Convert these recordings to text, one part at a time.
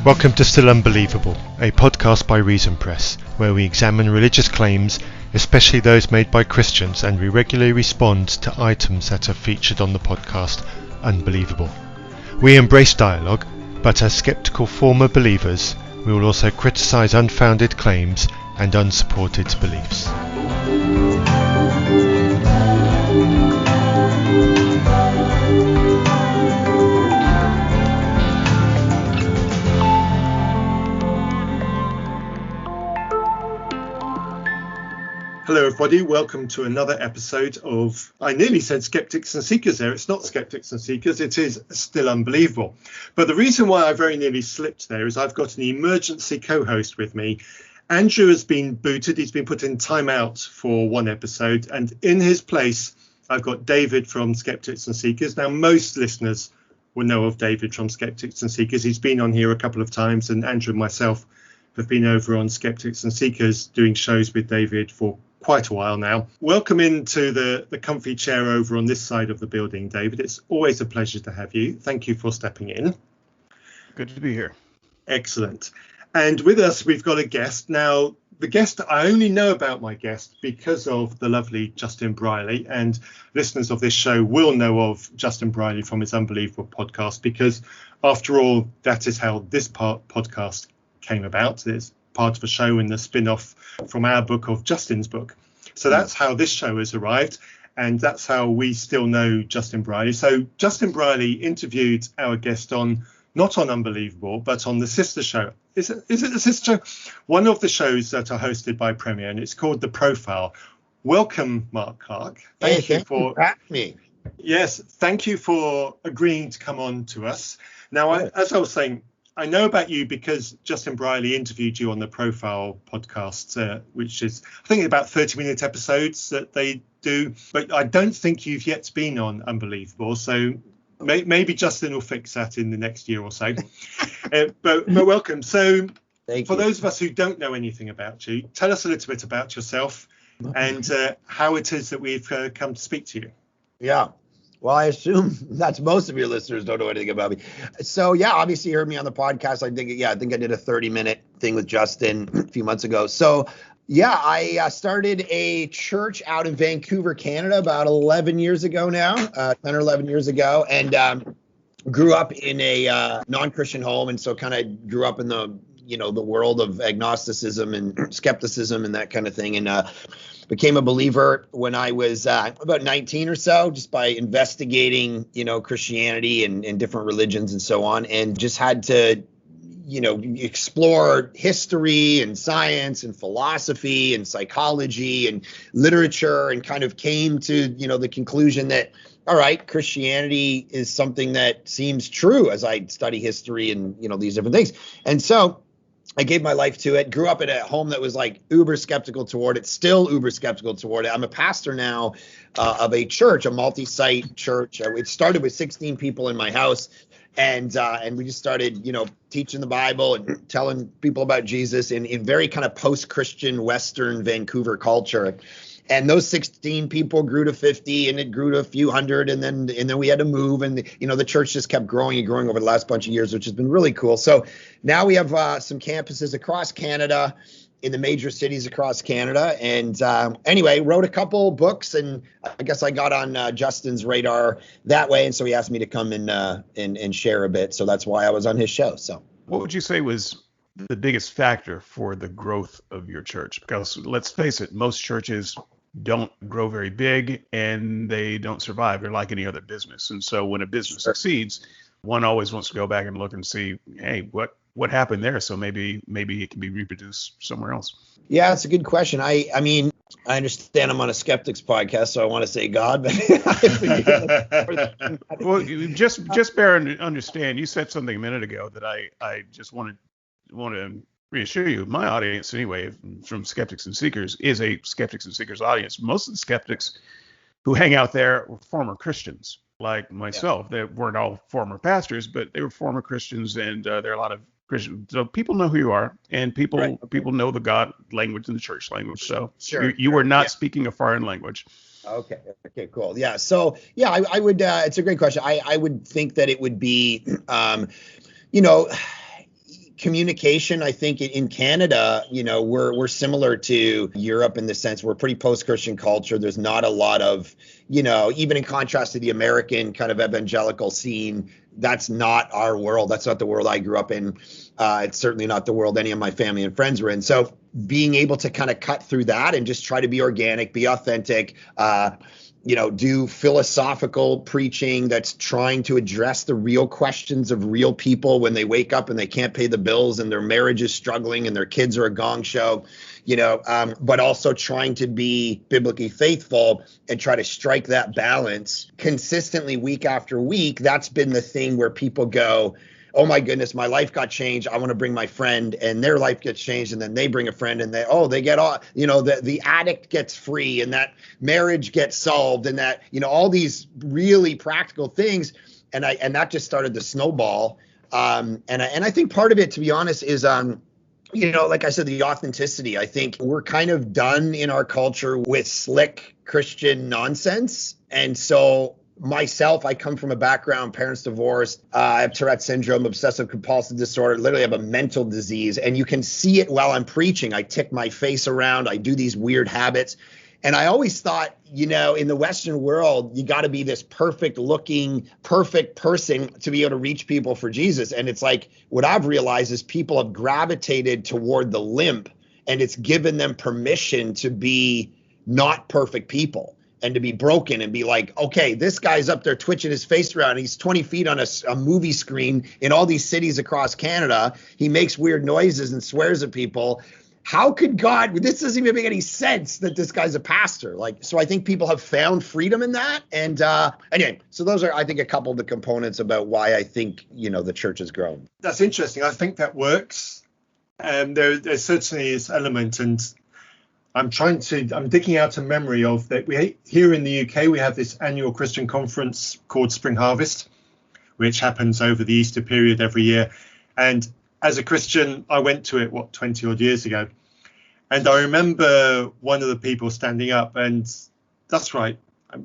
Welcome to Still Unbelievable, a podcast by Reason Press, where we examine religious claims, especially those made by Christians, and we regularly respond to items that are featured on the podcast Unbelievable. We embrace dialogue, but as skeptical former believers, we will also criticise unfounded claims and unsupported beliefs. Hello everybody, welcome to another episode of, I nearly said Skeptics and Seekers there, it's not Skeptics and Seekers, it is Still Unbelievable. But the reason why I very nearly slipped there is I've got an emergency co-host with me. Andrew has been booted, he's been put in timeout for one episode, and in his place I've got David from Skeptics and Seekers. Now most listeners will know of David from Skeptics and Seekers, he's been on here a couple of times, and Andrew and myself have been over on Skeptics and Seekers doing shows with David for quite a while now. Welcome into the comfy chair over on this side of the building, David. It's always a pleasure to have you. Thank you for stepping in. Good to be here. Excellent. And with us, we've got a guest. Now, the guest, I only know about my guest because of the lovely Justin Briley, and listeners of this show will know of Justin Briley from his Unbelievable podcast, because after all, that is how this podcast came about. It's part of a show in the spin-off from our book of Justin's book. So that's how this show has arrived, and that's how we still know Justin Briley. So Justin Briley interviewed our guest on, not on Unbelievable, but on the sister show. Is it the sister show? One of the shows that are hosted by Premier, and it's called The Profile. Welcome, Mark Clark. Thank you for having me. Yes, thank you for agreeing to come on to us. Now, as I was saying, I know about you because Justin Briley interviewed you on the Profile podcast, which is, I think, about 30-minute episodes that they do. But I don't think you've yet been on Unbelievable. So maybe Justin will fix that in the next year or so. But welcome. So for those of us who don't know anything about you, tell us a little bit about yourself and how it is that we've come to speak to you. Yeah. Well, I assume that's most of your listeners don't know anything about me. So, yeah, obviously you heard me on the podcast. I think I did a 30-minute thing with Justin a few months ago. So, yeah, I started a church out in Vancouver, Canada, about 11 years ago now, 10 or 11 years ago, and grew up in a non-Christian home. And so kind of grew up in the world of agnosticism and skepticism and that kind of thing. And became a believer when I was about 19 or so, just by investigating, Christianity and different religions and so on, and just had to, explore history and science and philosophy and psychology and literature, and kind of came to, the conclusion that, all right, Christianity is something that seems true as I study history and, these different things. And so I gave my life to it, grew up in a home that was like uber skeptical toward it, still uber skeptical toward it. I'm a pastor now of a church, a multi-site church. It started with 16 people in my house, and we just started, teaching the Bible and telling people about Jesus in very kind of post-Christian Western Vancouver culture. And those 16 people grew to 50, and it grew to a few hundred, and then we had to move, and the church just kept growing and growing over the last bunch of years, which has been really cool. So now we have some campuses across Canada, in the major cities across Canada, and anyway, wrote a couple books, and I guess I got on Justin's radar that way, and so he asked me to come and share a bit. So that's why I was on his show. So what would you say was the biggest factor for the growth of your church? Because let's face it, most churches don't grow very big, and they don't survive. They're like any other business. And so when a business succeeds, one always wants to go back and look and see, hey, what happened there? So maybe it can be reproduced somewhere else. Yeah, that's a good question. I mean, I understand I'm on a skeptics podcast, so I want to say God, but well, just bear and understand. You said something a minute ago that I just want to reassure you. My audience, anyway, from Skeptics and Seekers, is a Skeptics and Seekers audience. Most of the skeptics who hang out there were former Christians, like myself. They weren't all former pastors, but they were former Christians, and there are a lot of Christians. So people know who you are, and people know the God language and the church language. So you were not speaking a foreign language. Okay, cool. Yeah. So, I would, it's a great question. I would think that it would be, communication, I think in Canada, we're similar to Europe in the sense we're pretty post-Christian culture. There's not a lot of, even in contrast to the American kind of evangelical scene, that's not our world. That's not the world I grew up in. It's certainly not the world any of my family and friends were in. So being able to kind of cut through that and just try to be organic, be authentic, do philosophical preaching that's trying to address the real questions of real people when they wake up and they can't pay the bills and their marriage is struggling and their kids are a gong show, but also trying to be biblically faithful and try to strike that balance consistently week after week. That's been the thing where people go, oh my goodness, my life got changed. I want to bring my friend, and their life gets changed, and then they bring a friend, and they get all, the addict gets free, and that marriage gets solved, and that, all these really practical things, and that just started to snowball. And I think part of it, to be honest, is like I said, the authenticity. I think we're kind of done in our culture with slick Christian nonsense, and so. Myself, I come from a background, parents divorced, I have Tourette syndrome, obsessive compulsive disorder, literally have a mental disease. And you can see it while I'm preaching. I tick my face around. I do these weird habits. And I always thought, in the Western world, you got to be this perfect looking, perfect person to be able to reach people for Jesus. And it's like, what I've realized is people have gravitated toward the limp, and it's given them permission to be not perfect people. And to be broken and be like, okay, this guy's up there twitching his face around. He's 20 feet on a movie screen in all these cities across Canada. He makes weird noises and swears at people. How could God, this doesn't even make any sense that this guy's a pastor. So I think people have found freedom in that. And anyway, so those are, I think, a couple of the components about why I think, the church has grown. That's interesting. I think that works. There certainly is element, and I'm digging out a memory of that. Here in the UK, we have this annual Christian conference called Spring Harvest, which happens over the Easter period every year. And as a Christian, I went to it, 20 odd years ago. And I remember one of the people standing up, and that's right,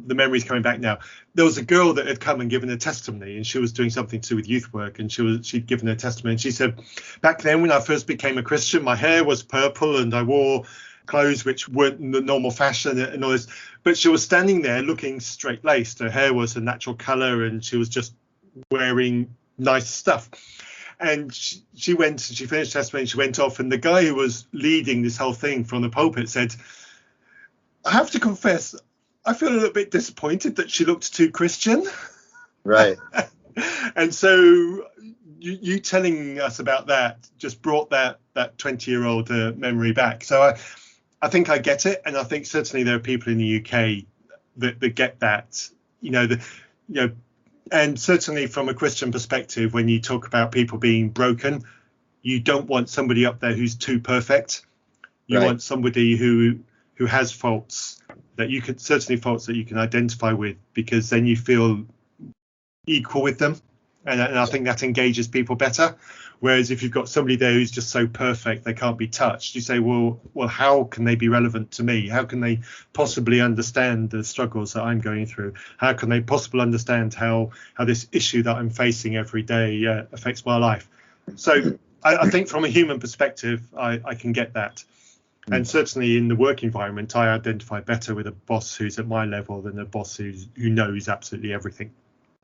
the memory's coming back now. There was a girl that had come and given a testimony, and she was doing something to do with youth work, and she'd given a testimony. And she said, back then when I first became a Christian, my hair was purple and I wore clothes which weren't the normal fashion and all this, but she was standing there looking straight-laced. Her hair was a natural color and she was just wearing nice stuff. And she finished testimony, she went off, and the guy who was leading this whole thing from the pulpit said, I have to confess, I feel a little bit disappointed that she looked too Christian. Right. And so you telling us about that just brought that 20-year-old memory back. So I think I get it, and I think certainly there are people in the UK that get that, and certainly from a Christian perspective, when you talk about people being broken, you don't want somebody up there who's too perfect. You right. want somebody who has faults that you can identify with, because then you feel equal with them, and I think that engages people better. Whereas if you've got somebody there who's just so perfect they can't be touched, you say, well, how can they be relevant to me? How can they possibly understand the struggles that I'm going through? How can they possibly understand how this issue that I'm facing every day affects my life? So I think from a human perspective, I can get that. And certainly in the work environment, I identify better with a boss who's at my level than a boss who knows absolutely everything.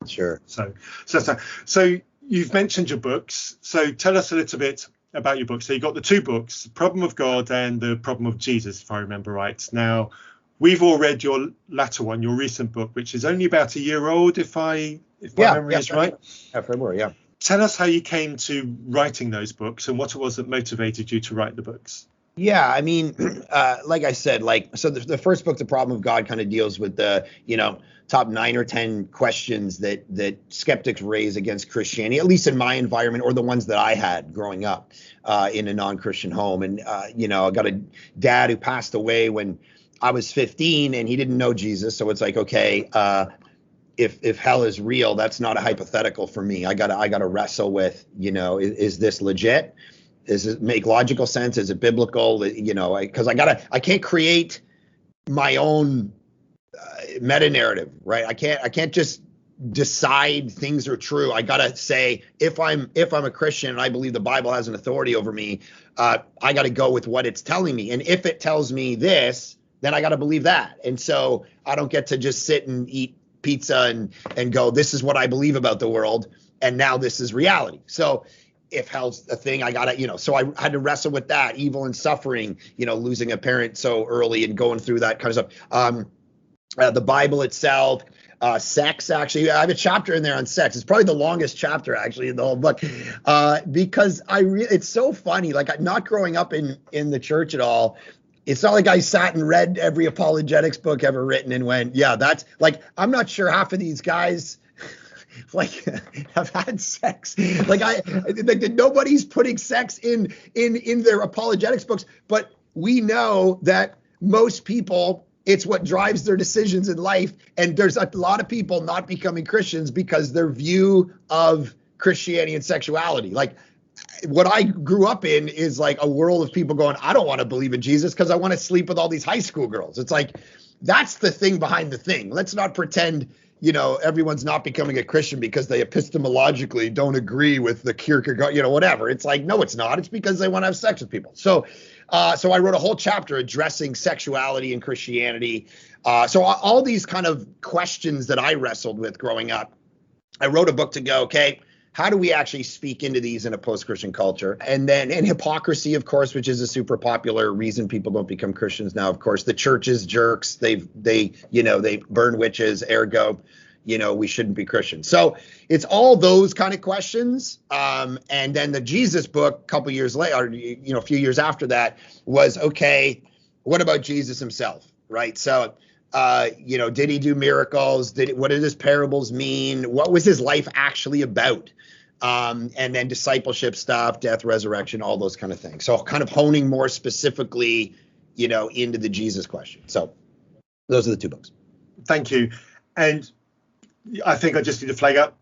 Sure. So you've mentioned your books. So tell us a little bit about your books. So you've got the two books, The Problem of God and The Problem of Jesus, if I remember right. Now, we've all read your latter one, your recent book, which is only about a year old, if my memory is right. Yeah, February, yeah. Tell us how you came to writing those books and what it was that motivated you to write the books. Yeah, I mean, like I said, so the first book, The Problem of God, kind of deals with the, top 9 or 10 questions that skeptics raise against Christianity, at least in my environment, or the ones that I had growing up in a non-Christian home. And, I got a dad who passed away when I was 15 and he didn't know Jesus. So it's like, okay, if hell is real, that's not a hypothetical for me. I gotta wrestle with, is this legit? Does it make logical sense? Is it biblical? Because I can't create my own meta narrative, right? I can't just decide things are true. I gotta say, if I'm a Christian and I believe the Bible has an authority over me, I gotta go with what it's telling me. And if it tells me this, then I gotta believe that. And so I don't get to just sit and eat pizza and go, this is what I believe about the world, and now this is reality. So if hell's a thing, I gotta, so I had to wrestle with that, evil and suffering, losing a parent so early and going through that kind of stuff. The Bible itself, sex, actually, I have a chapter in there on sex. It's probably the longest chapter actually in the whole book, because it's so funny. Like, not growing up in the church at all, it's not like I sat and read every apologetics book ever written and went, yeah, that's like, I'm not sure half of these guys like have had sex. Like nobody's putting sex in their apologetics books, but we know that most people, it's what drives their decisions in life. And there's a lot of people not becoming Christians because their view of Christianity and sexuality. Like, what I grew up in is like a world of people going, I don't want to believe in Jesus because I want to sleep with all these high school girls. It's like, that's the thing behind the thing. Let's not pretend, everyone's not becoming a Christian because they epistemologically don't agree with the Kierkegaard, whatever. It's like, no, it's not. It's because they want to have sex with people. So I wrote a whole chapter addressing sexuality and Christianity. So all these kind of questions that I wrestled with growing up, I wrote a book to go, okay, how do we actually speak into these in a post-Christian culture? And hypocrisy, of course, which is a super popular reason people don't become Christians now. Of course, the church is jerks. They burn witches, ergo, we shouldn't be Christians. So it's all those kind of questions. And then the Jesus book, a couple years later, a few years after that, was, okay, what about Jesus himself, right? So did he do miracles? What did his parables mean? What was his life actually about? And then discipleship stuff, death, resurrection, all those kind of things. So kind of honing more specifically, into the Jesus question. So those are the two books. Thank you. And I think I just need to flag up,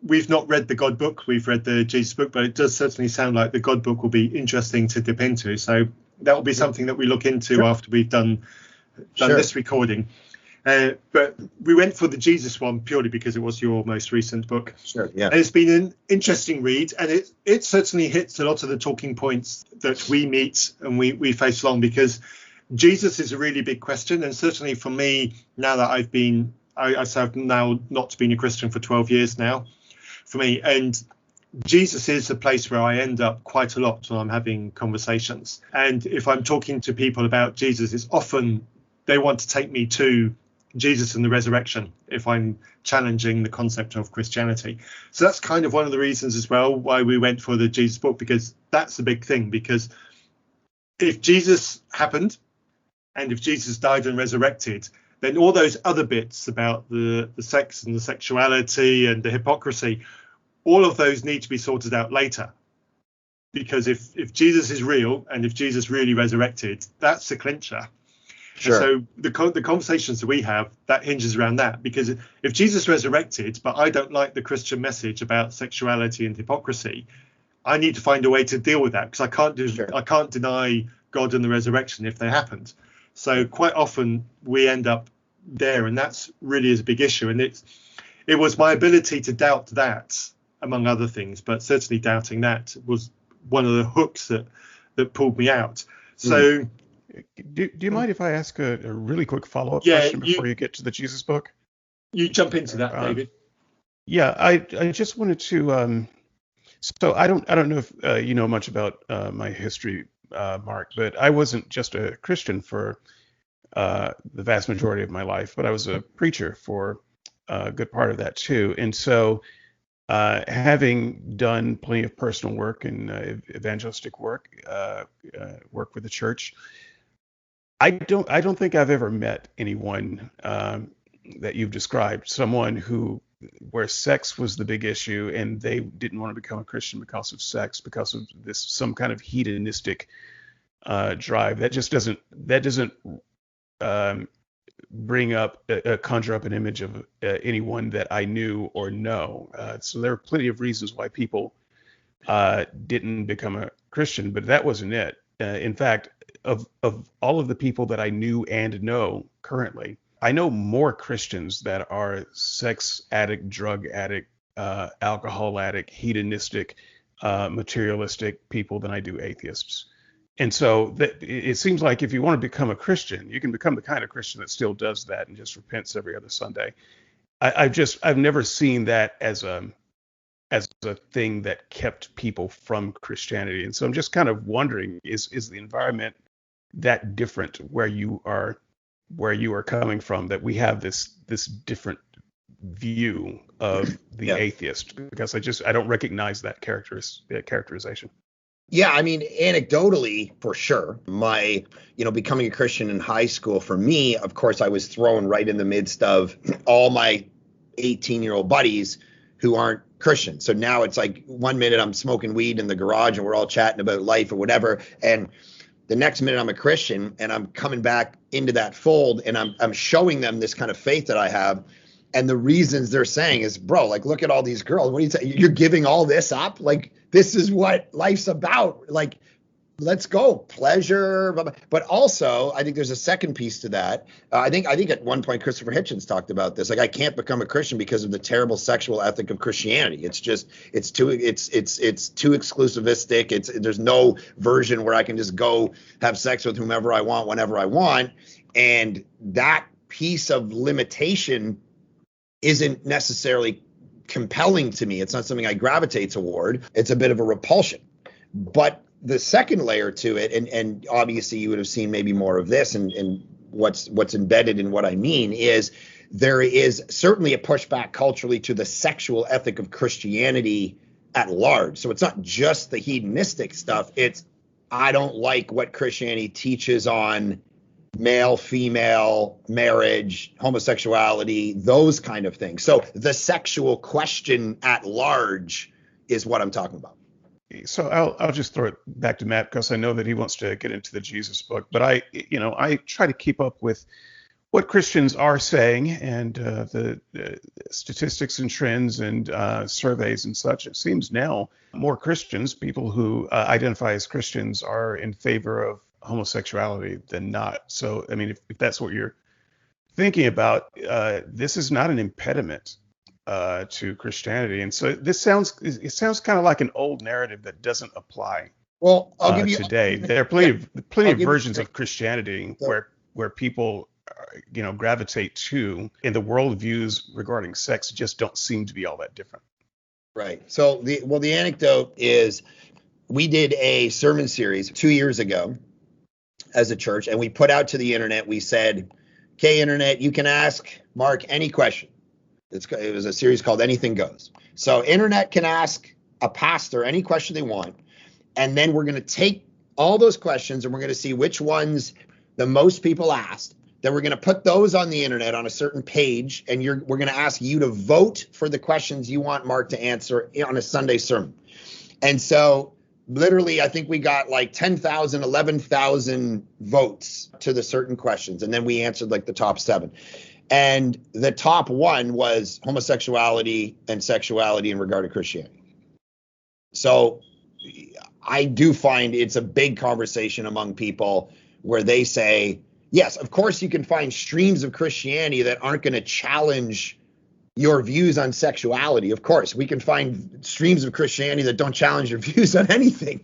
we've not read the God book. We've read the Jesus book, but it does certainly sound like the God book will be interesting to dip into. So that will be something that we look into after we've done this recording. But we went for the Jesus one purely because it was your most recent book. Sure, yeah. And it's been an interesting read, and it certainly hits a lot of the talking points that we meet and we face along, because Jesus is a really big question. And certainly for me, now that I've now not been a Christian for 12 years now, for me, and Jesus is a place where I end up quite a lot when I'm having conversations. And if I'm talking to people about Jesus, it's often they want to take me to Jesus and the resurrection if I'm challenging the concept of Christianity. So that's kind of one of the reasons as well why we went for the Jesus book, because that's a big thing. Because if Jesus happened and if Jesus died and resurrected, then all those other bits about the sex and the sexuality and the hypocrisy, all of those need to be sorted out later. Because if Jesus is real and if Jesus really resurrected, that's the clincher. Sure. So the conversations that we have, that hinges around that, because if Jesus resurrected, but I don't like the Christian message about sexuality and hypocrisy, I need to find a way to deal with that, because I can't deny God and the resurrection if they happened. So quite often we end up there, and that's really is a big issue. And it was my ability to doubt that, among other things, but certainly doubting that was one of the hooks that pulled me out. So. Do you mind if I ask a really quick follow-up question before you get to the Jesus book? You jump into that, David. Yeah, I just wanted to. So I don't know if you know much about my history, Mark, but I wasn't just a Christian for the vast majority of my life, but I was a preacher for a good part of that too. And so, having done plenty of personal work and evangelistic work, work with the church, I don't think I've ever met anyone that you've described, someone where sex was the big issue and they didn't want to become a Christian because of sex, because of this some kind of hedonistic drive. That doesn't conjure up an image of anyone that I knew or know. So there are plenty of reasons why people didn't become a Christian, but that wasn't it. In fact, of all of the people that I knew and know currently, I know more Christians that are sex addict, drug addict, alcohol addict, hedonistic, materialistic people than I do atheists. And so it seems like if you want to become a Christian, you can become the kind of Christian that still does that and just repents every other Sunday. I've never seen that as a thing that kept people from Christianity. And so I'm just kind of wondering, is the environment that different where you are coming from, that we have this different view of the atheist? Because I don't recognize that characterization. Yeah, I mean, anecdotally, for sure, my, becoming a Christian in high school, for me, of course, I was thrown right in the midst of all my 18-year-old buddies who aren't Christian. So now it's like 1 minute I'm smoking weed in the garage and we're all chatting about life or whatever. And the next minute I'm a Christian and I'm coming back into that fold and I'm showing them this kind of faith that I have. And the reasons they're saying is, bro, like, look at all these girls. What are you saying? You're giving all this up? Like, this is what life's about. Like, let's go. Pleasure. But also, I think there's a second piece to that. I think at one point, Christopher Hitchens talked about this. Like, I can't become a Christian because of the terrible sexual ethic of Christianity. It's too exclusivistic. There's no version where I can just go have sex with whomever I want, whenever I want. And that piece of limitation isn't necessarily compelling to me. It's not something I gravitate toward. It's a bit of a repulsion. But the second layer to it, and obviously you would have seen maybe more of this, and what's embedded in what I mean is there is certainly a pushback culturally to the sexual ethic of Christianity at large. So it's not just the hedonistic stuff. It's, I don't like what Christianity teaches on male, female, marriage, homosexuality, those kind of things. So the sexual question at large is what I'm talking about. So I'll just throw it back to Matt because I know that he wants to get into the Jesus book, but I try to keep up with what Christians are saying and the statistics and trends and surveys and such. It seems now more Christians, people who identify as Christians, are in favor of homosexuality than not. So, I mean, if that's what you're thinking about, this is not an impediment to Christianity. And so it sounds kind of like an old narrative that doesn't apply. Well, I'll give you today. There are plenty of versions of Christianity where people gravitate to, and the worldviews regarding sex just don't seem to be all that different. Right. So the anecdote is, we did a sermon series 2 years ago as a church, and we put out to the internet, we said, okay, internet, you can ask Mark any question. It was a series called Anything Goes. So internet can ask a pastor any question they want, and then we're going to take all those questions and we're going to see which ones the most people asked. Then we're going to put those on the internet on a certain page, and we're going to ask you to vote for the questions you want Mark to answer on a Sunday sermon. And so literally, I think we got like 10,000, 11,000 votes to the certain questions. And then we answered like the top 7. And the top one was homosexuality and sexuality in regard to Christianity. So I do find it's a big conversation among people where they say, yes, of course you can find streams of Christianity that aren't going to challenge your views on sexuality. Of course, we can find streams of Christianity that don't challenge your views on anything.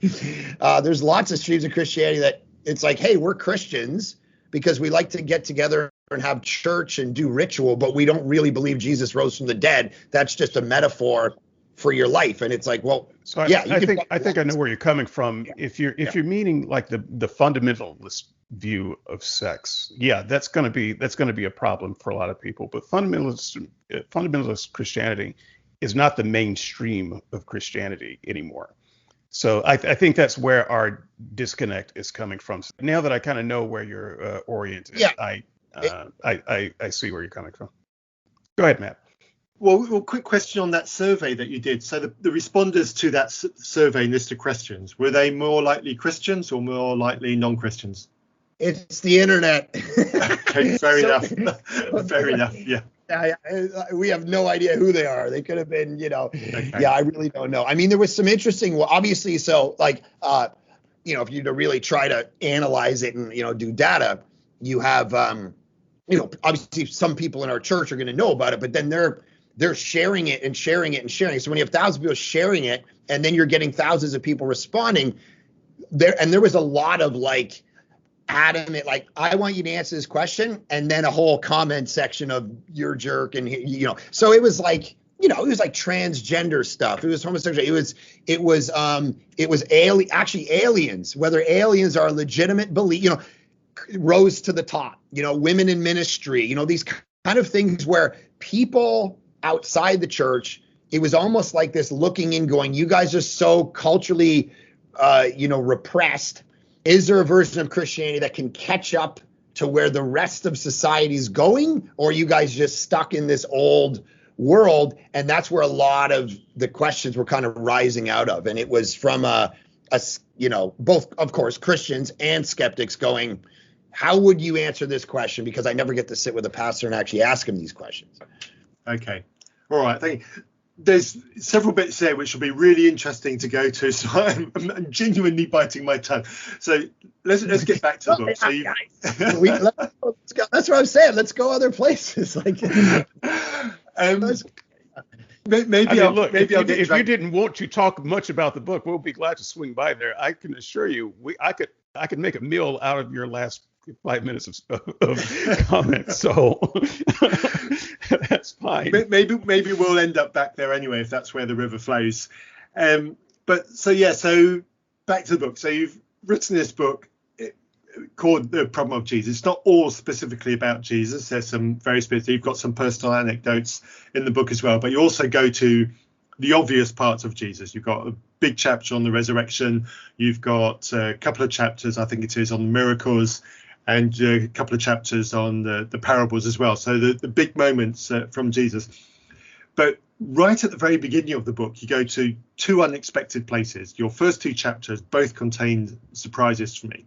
There's lots of streams of Christianity that it's like, hey, we're Christians because we like to get together and have church and do ritual, but we don't really believe Jesus rose from the dead. That's just a metaphor for your life. And it's like, well, so I think I know where you're coming from. If you're meaning like the fundamentalist view of sex, yeah, that's going to be a problem for a lot of people. But fundamentalist Christianity is not the mainstream of Christianity anymore. So I think that's where our disconnect is coming from. So now that I kind of know where you're oriented, yeah. I see where you're coming from. Go ahead, Matt. Well, quick question on that survey that you did. So the responders to that survey list of questions, were they more likely Christians or more likely non-Christians? It's the internet. Okay, fair enough. Fair enough, yeah. We have no idea who they are. They could have been, Okay. Yeah, I really don't know. I mean, there was some interesting, well, obviously, so like, if you to really try to analyze it and, do data, you have obviously some people in our church are going to know about it, but then they're sharing it and sharing it and sharing it. So when you have thousands of people sharing it, and then you're getting thousands of people responding there was a lot of like adamant, like, I want you to answer this question, and then a whole comment section of you're a jerk, and so it was like, it was like transgender stuff. It was homosexual. It was aliens, whether aliens are a legitimate belief, rose to the top, women in ministry, these kind of things where people outside the church, it was almost like this looking in going, you guys are so culturally, repressed. Is there a version of Christianity that can catch up to where the rest of society is going? Or are you guys just stuck in this old world? And that's where a lot of the questions were kind of rising out of. And it was from both, of course, Christians and skeptics going, how would you answer this question? Because I never get to sit with a pastor and actually ask him these questions. Okay. All right. Thank you. There's several bits there which will be really interesting to go to, so I'm genuinely biting my tongue. So let's get back to the book. So that's what I'm saying. Let's go other places. Like, if you didn't want to talk much about the book, we'll be glad to swing by there. I can assure you, I could make a meal out of your last 5 minutes of comments, so that's fine. Maybe we'll end up back there anyway, if that's where the river flows. So back to the book. So you've written this book called The Problem of Jesus. It's not all specifically about Jesus. There's some very specific. You've got some personal anecdotes in the book as well, but you also go to the obvious parts of Jesus. You've got a big chapter on the resurrection. You've got a couple of chapters, I think it is, on the miracles, and a couple of chapters on the parables as well. So the big moments from Jesus. But right at the very beginning of the book, you go to two unexpected places. Your first two chapters both contained surprises for me.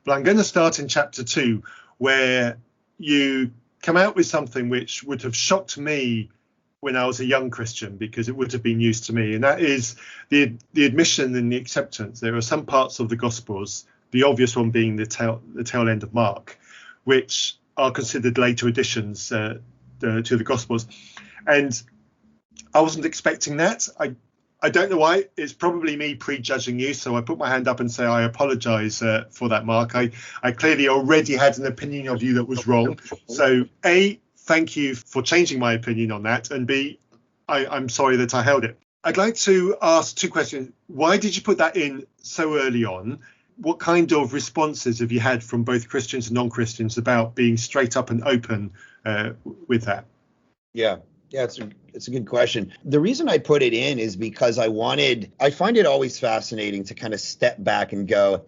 But I'm going to start in chapter 2, where you come out with something which would have shocked me when I was a young Christian, because it would have been news to me. And that is the admission and the acceptance. There are some parts of the Gospels, the obvious one being the tail end of Mark, which are considered later additions to the Gospels. And I wasn't expecting that. I don't know why. It's probably me prejudging you. So I put my hand up and say I apologize for that, Mark. I clearly already had an opinion of you that was wrong. So A, thank you for changing my opinion on that. And B, I'm sorry that I held it. I'd like to ask two questions. Why did you put that in so early on? What kind of responses have you had from both Christians and non-Christians about being straight up and open with that? Yeah, it's a good question. The reason I put it in is because I find it always fascinating to kind of step back and go,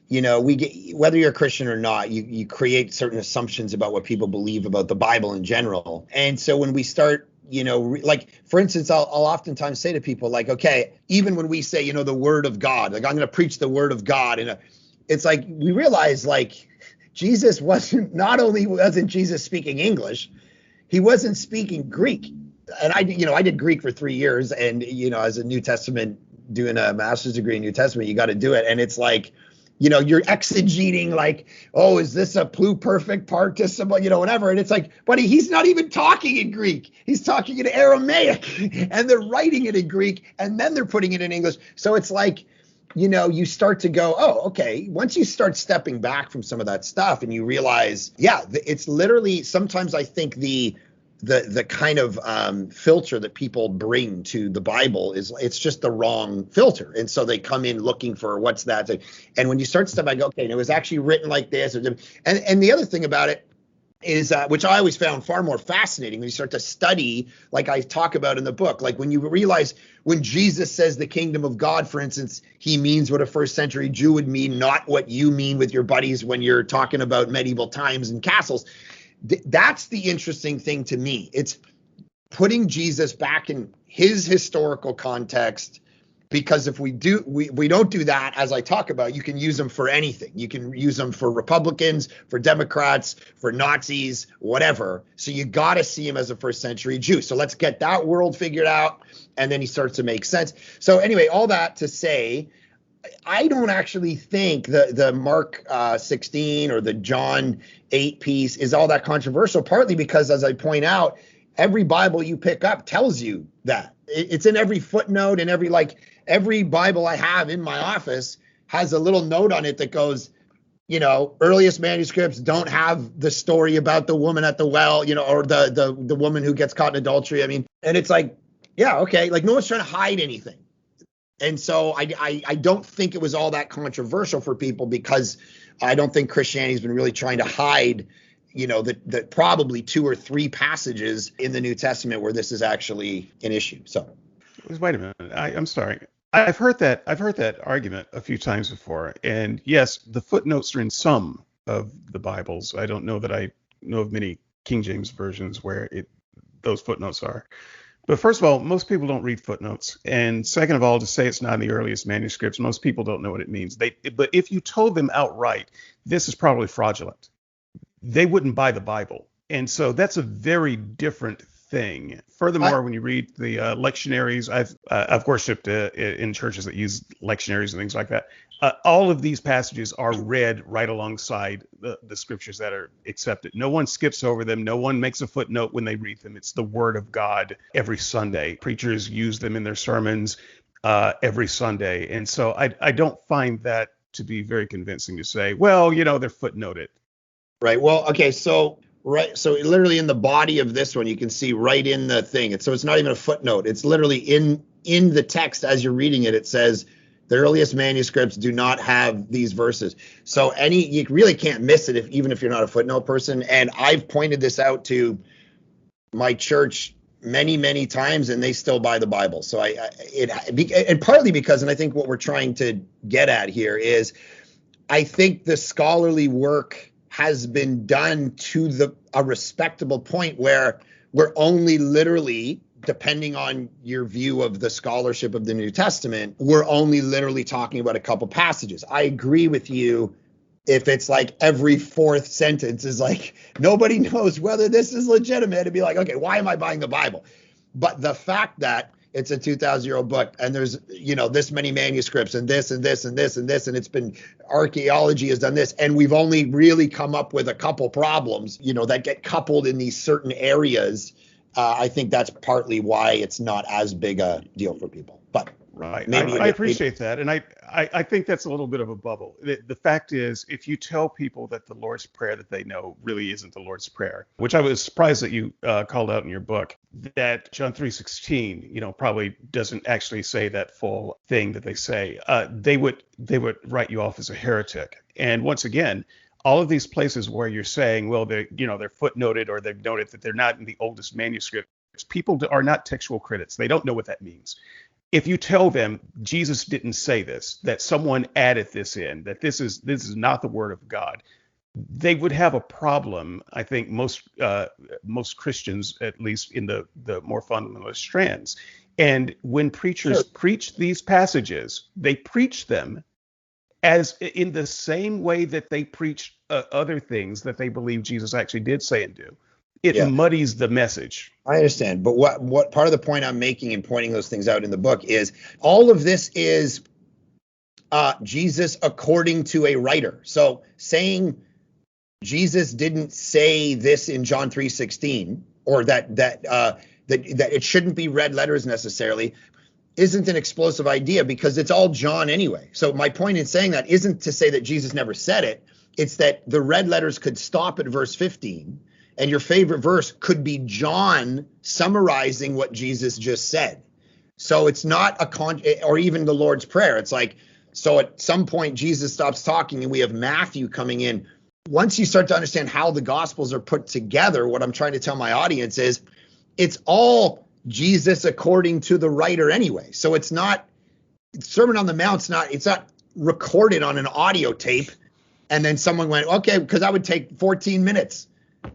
whether you're a Christian or not, you create certain assumptions about what people believe about the Bible in general. And so when we start, like, for instance, I'll oftentimes say to people, like, okay, even when we say, the word of God, like, I'm going to preach the word of God. And it's like, we realize, like, Jesus wasn't Jesus speaking English. He wasn't speaking Greek. And I did Greek for 3 years. And, as a New Testament, doing a master's degree in New Testament, you got to do it. And it's like, you're exegeting, like, oh, is this a pluperfect participle, whatever. And it's like, buddy, he's not even talking in Greek. He's talking in Aramaic, and they're writing it in Greek, and then they're putting it in English. So it's like, you start to go, oh, okay. Once you start stepping back from some of that stuff and you realize, it's literally, sometimes I think the kind of filter that people bring to the Bible it's just the wrong filter. And so they come in looking for what's that. And when you start stuff, I go, okay, and it was actually written like this. And the other thing about it is, which I always found far more fascinating when you start to study, like I talk about in the book, like when you realize when Jesus says the kingdom of God, for instance, he means what a first century Jew would mean, not what you mean with your buddies when you're talking about medieval times and castles. That's the interesting thing to me. It's putting Jesus back in his historical context, because if we don't do that, as I talk about, you can use them for anything. You can use them for Republicans, for Democrats, for Nazis, whatever. So you got to see him as a first century Jew. So let's get that world figured out. And then he starts to make sense. So anyway, all that to say, I don't actually think the Mark 16 or the John 8 piece is all that controversial, partly because, as I point out, every Bible you pick up tells you that. It's in every footnote, and every Bible I have in my office has a little note on it that goes, earliest manuscripts don't have the story about the woman at the well, or the woman who gets caught in adultery. I mean, and it's like, yeah, okay, like no one's trying to hide anything. And so I don't think it was all that controversial for people, because I don't think Christianity's been really trying to hide, the probably 2 or 3 passages in the New Testament where this is actually an issue. So wait a minute. I'm sorry. I've heard that argument a few times before. And yes, the footnotes are in some of the Bibles. I don't know that I know of many King James versions where those footnotes are. But first of all, most people don't read footnotes. And second of all, to say it's not in the earliest manuscripts, most people don't know what it means. But if you told them outright, this is probably fraudulent, they wouldn't buy the Bible. And so that's a very different thing. Furthermore, when you read the lectionaries, I've worshipped in churches that use lectionaries and things like that. All of these passages are read right alongside the scriptures that are accepted. No one skips over them. No one makes a footnote when they read them. It's the word of God every Sunday. Preachers use them in their sermons every Sunday. And so I don't find that to be very convincing to say, well, they're footnoted. Right. Well, okay. So literally in the body of this one, you can see right in the thing. So it's not even a footnote. It's literally in the text as you're reading it. It says the earliest manuscripts do not have these verses. So you really can't miss it even if you're not a footnote person. And I've pointed this out to my church many, many times, and they still buy the Bible. So and partly because, and I think what we're trying to get at here is, I think the scholarly work has been done to a respectable point where we're only literally, depending on your view of the scholarship of the New Testament, we're only literally talking about a couple passages. I agree with you if it's like every 4th sentence is like, nobody knows whether this is legitimate, to be like, okay, why am I buying the Bible? But the fact that it's a 2,000-year-old book, and there's, this many manuscripts, and this and this and this and this, and it's been, archaeology has done this, and we've only really come up with a couple problems, that get coupled in these certain areas. I think that's partly why it's not as big a deal for people. But right, I appreciate that, and I think that's a little bit of a bubble. The fact is, if you tell people that the Lord's Prayer that they know really isn't the Lord's Prayer, which I was surprised that you called out in your book, that John 3:16, probably doesn't actually say that full thing that they say, they would write you off as a heretic. And once again, all of these places where you're saying, well, they're footnoted, or they've noted that they're not in the oldest manuscripts, people are not textual critics. They don't know what that means. If you tell them Jesus didn't say this, that someone added this in, that this is not the word of God, they would have a problem. I think most Christians, at least in the more fundamentalist strands. And when preachers preach these passages, they preach them as in the same way that they preach other things that they believe Jesus actually did say and do. It muddies the message. I understand. But what part of the point I'm making in pointing those things out in the book is all of this is Jesus according to a writer. So saying Jesus didn't say this in John 3:16, or that it shouldn't be red letters necessarily, isn't an explosive idea, because it's all John anyway. So my point in saying that isn't to say that Jesus never said it. It's that the red letters could stop at verse 15, and your favorite verse could be John summarizing what Jesus just said. So it's not or even the Lord's Prayer. It's like, so at some point Jesus stops talking and we have Matthew coming in. Once you start to understand how the Gospels are put together, what I'm trying to tell my audience is it's all Jesus according to the writer anyway. So it's not, Sermon on the Mount's it's not recorded on an audio tape and then someone went, okay, because that would take 14 minutes.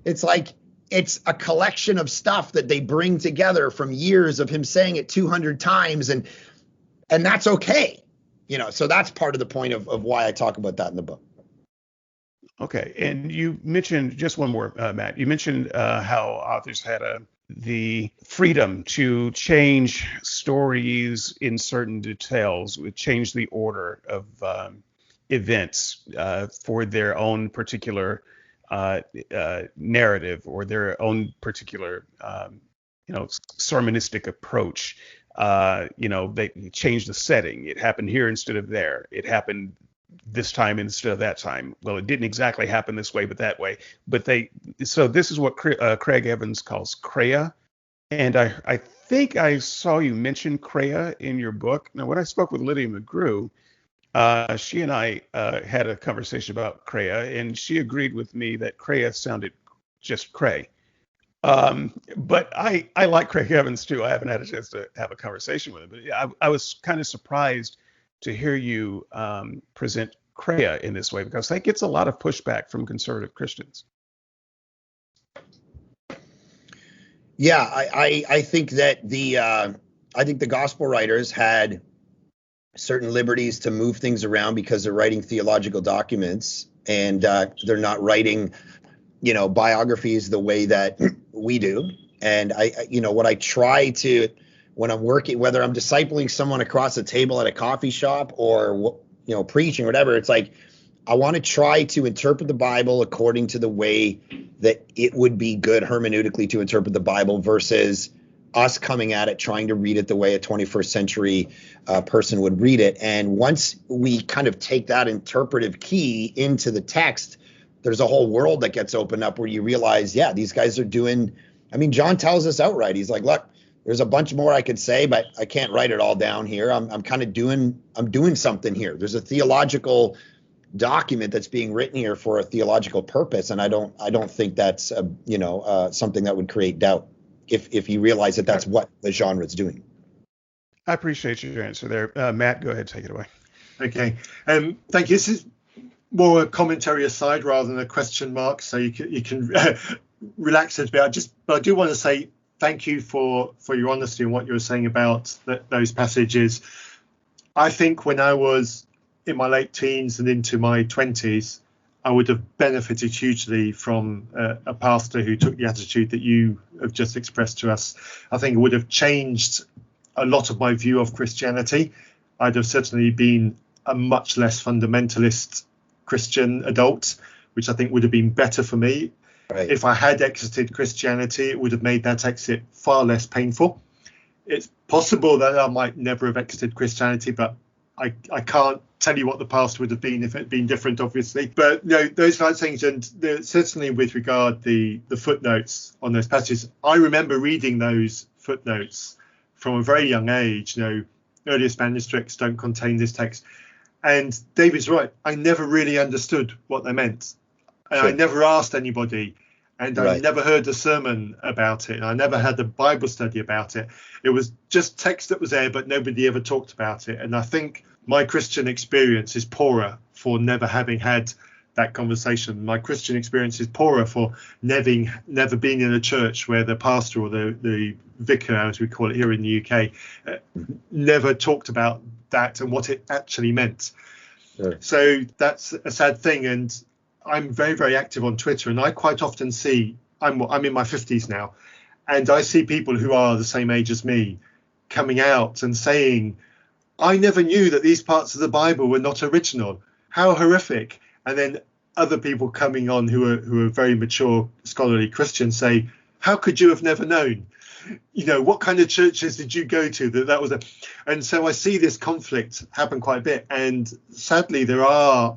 It's like, it's a collection of stuff that they bring together from years of him saying it 200 times. And that's okay. So that's part of the point of why I talk about that in the book. Okay. And you mentioned, just one more, Matt, you mentioned how authors had the freedom to change stories in certain details, would change the order of events for their own particular narrative or their own particular, sermonistic approach. They changed the setting. It happened here instead of there. It happened this time instead of that time. Well, it didn't exactly happen this way, but that way. So this is what Craig Evans calls Crea. And I think I saw you mention Crea in your book. Now, when I spoke with Lydia McGrew, she and I had a conversation about Crea, and she agreed with me that Crea sounded just cray. But I like Craig Evans too. I haven't had a chance to have a conversation with him, but I was kind of surprised to hear you present Crea in this way, because that gets a lot of pushback from conservative Christians. Yeah, I think that the gospel writers had certain liberties to move things around because they're writing theological documents, and they're not writing, biographies the way that we do. And what I try to, when I'm working, whether I'm discipling someone across a table at a coffee shop or, preaching or whatever, it's like, I want to try to interpret the Bible according to the way that it would be good hermeneutically to interpret the Bible versus us coming at it, trying to read it the way a 21st century person would read it. And once we kind of take that interpretive key into the text, there's a whole world that gets opened up where you realize, yeah, these guys are doing, John tells us outright, he's like, look, there's a bunch more I could say, but I can't write it all down here. I'm kind of doing something here. There's a theological document that's being written here for a theological purpose. And I don't think that's, something that would create doubt if you realize that that's what the genre is doing. I appreciate your answer there. Matt, go ahead, take it away. Okay. Thank you. This is more a commentary aside rather than a question mark, so you can relax a bit. But I do want to say thank you for your honesty and what you were saying about those passages. I think when I was in my late teens and into my 20s, I would have benefited hugely from a pastor who took the attitude that you have just expressed to us. I think it would have changed a lot of my view of Christianity. I'd have certainly been a much less fundamentalist Christian adult, which I think would have been better for me. Right. If I had exited Christianity, it would have made that exit far less painful. It's possible that I might never have exited Christianity, but I can't tell you what the past would have been if it had been different, obviously. But those kinds of things, and certainly with regard the footnotes on those passages, I remember reading those footnotes from a very young age. Earliest manuscripts don't contain this text. And David's right. I never really understood what they meant. And sure. I never asked anybody. And I never heard a sermon about it. And I never had a Bible study about it. It was just text that was there, but nobody ever talked about it. And I think my Christian experience is poorer for never having had that conversation. My Christian experience is poorer for never being in a church where the pastor or the vicar, as we call it here in the UK, never talked about that and what it actually meant. Sure. So that's a sad thing. And I'm very, very active on Twitter, and I quite often see, I'm in my 50s now, and I see people who are the same age as me coming out and saying, I never knew that these parts of the Bible were not original. How horrific. And then other people coming on who are very mature scholarly Christians say, how could you have never known? What kind of churches did you go to that was and so I see this conflict happen quite a bit. And sadly, there are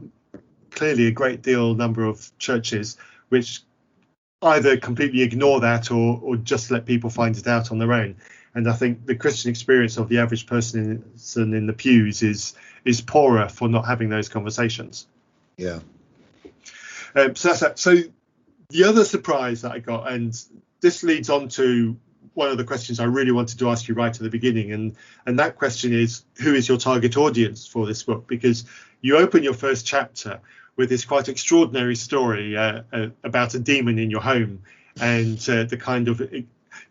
clearly a great number of churches which either completely ignore that or just let people find it out on their own. And I think the Christian experience of the average person in the pews is poorer for not having those conversations. Yeah. So that's that. So the other surprise that I got, and this leads on to one of the questions I really wanted to ask you right at the beginning, and that question is, who is your target audience for this book? Because you open your first chapter with this quite extraordinary story about a demon in your home, and the kind of,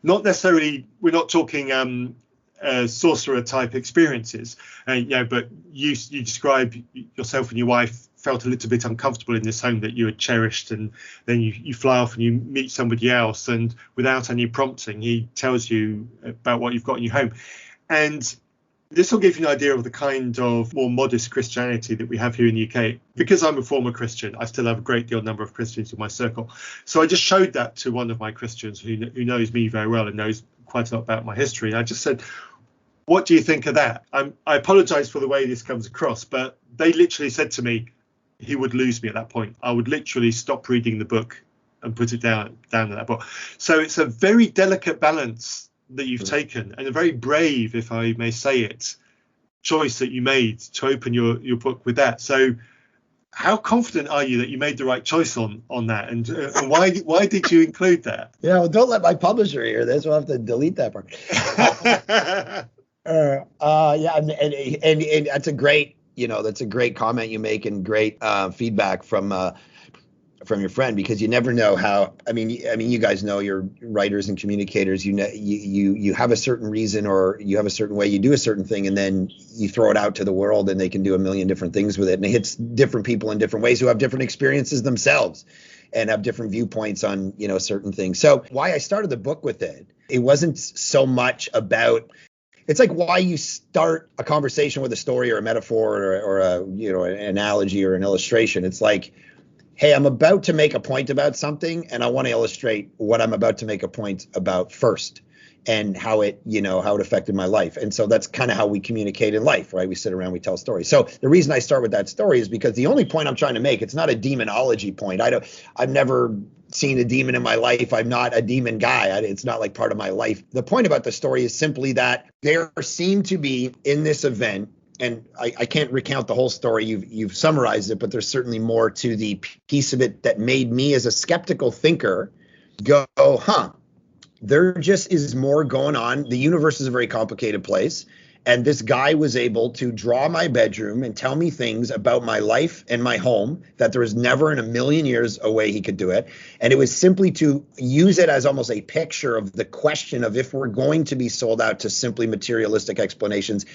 not necessarily, we're not talking sorcerer type experiences, but you describe yourself and your wife felt a little bit uncomfortable in this home that you had cherished, and then you fly off and you meet somebody else, and without any prompting he tells you about what you've got in your home. And this will give you an idea of the kind of more modest Christianity that we have here in the UK. Because I'm a former Christian, I still have a great deal number of Christians in my circle. So I just showed that to one of my Christians who knows me very well and knows quite a lot about my history. I just said, what do you think of that? I apologize for the way this comes across, but they literally said to me, he would lose me at that point. I would literally stop reading the book and put it down at that point. So it's a very delicate balance that you've taken, and a very brave, if I may say it, choice that you made to open your book with that. So how confident are you that you made the right choice on that, and why did you include that? Yeah, well, don't let my publisher hear this. We'll have to delete that part. Yeah, and that's a great comment you make, and great feedback from your friend, because you never know how. I mean, you guys know, you're writers and communicators. You have a certain reason, or you have a certain way you do a certain thing, and then you throw it out to the world, and they can do a million different things with it, and it hits different people in different ways who have different experiences themselves and have different viewpoints on certain things. So why I started the book with it wasn't so much about. It's like why you start a conversation with a story or a metaphor or an analogy or an illustration. It's like, hey, I'm about to make a point about something, and I want to illustrate what I'm about to make a point about first, and how it affected my life. And so that's kind of how we communicate in life, right? We sit around, we tell stories. So the reason I start with that story is because the only point I'm trying to make, it's not a demonology point. I've never seen a demon in my life. I'm not a demon guy. It's not like part of my life. The point about the story is simply that there seemed to be in this event, and I can't recount the whole story. You've summarized it, but there's certainly more to the piece of it that made me, as a skeptical thinker, go, there just is more going on. The universe is a very complicated place. And this guy was able to draw my bedroom and tell me things about my life and my home that there was never in a million years a way he could do it. And it was simply to use it as almost a picture of the question of, if we're going to be sold out to simply materialistic explanations,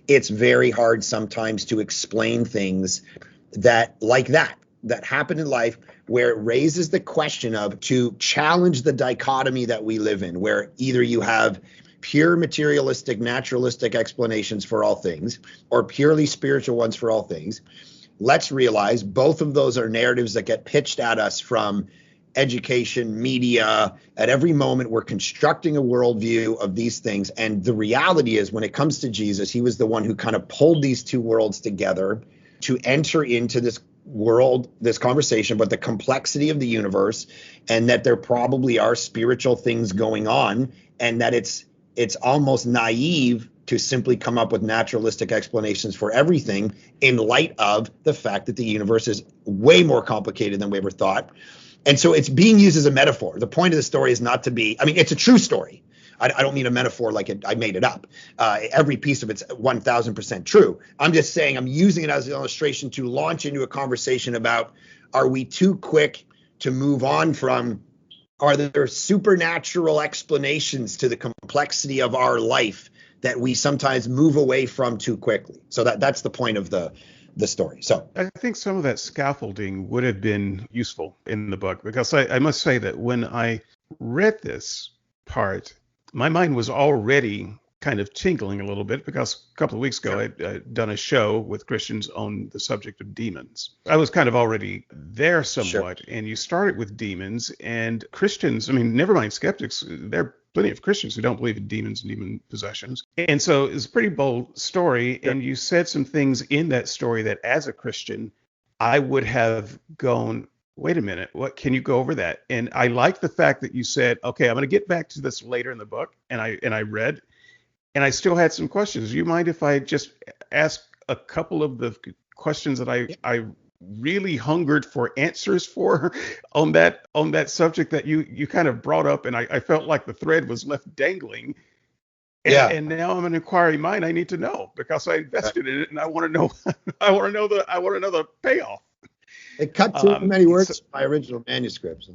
it's very hard sometimes to explain things that happen in life, where it raises the question of, to challenge the dichotomy that we live in, where either you have pure materialistic, naturalistic explanations for all things, or purely spiritual ones for all things. Let's realize both of those are narratives that get pitched at us from education, media. At every moment, we're constructing a worldview of these things. And the reality is, when it comes to Jesus, he was the one who kind of pulled these two worlds together to enter into this world, this conversation about the complexity of the universe, and that there probably are spiritual things going on, and that it's almost naive to simply come up with naturalistic explanations for everything, in light of the fact that the universe is way more complicated than we ever thought. And so it's being used as a metaphor. The point of the story is not to be, it's a true story. I don't mean a metaphor like I made it up. Every piece of it's 1000% true. I'm just saying, I'm using it as an illustration to launch into a conversation about, are we too quick to move on from, are there supernatural explanations to the complexity of our life that we sometimes move away from too quickly? So that's the point of the story. So I think some of that scaffolding would have been useful in the book, because I must say that when I read this part, my mind was already kind of tingling a little bit, because a couple of weeks ago I'd done a show with Christians on the subject of demons. I was kind of already there somewhat. Sure. And you started with demons, and Christians, never mind skeptics, there are plenty of Christians who don't believe in demons and demon possessions. And so it's a pretty bold story. Sure. And you said some things in that story that, as a Christian, I would have gone, wait a minute, what, can you go over that? And I like the fact that you said, okay, I'm going to get back to this later in the book. And I read, and I still had some questions. Do you mind if I just ask a couple of the questions that I really hungered for answers for on that subject that you kind of brought up, and I felt like the thread was left dangling. And now I'm an inquiring mind. I need to know, because I invested in it, and I want to know. I want to know the payoff. It cut too many words from my original manuscripts.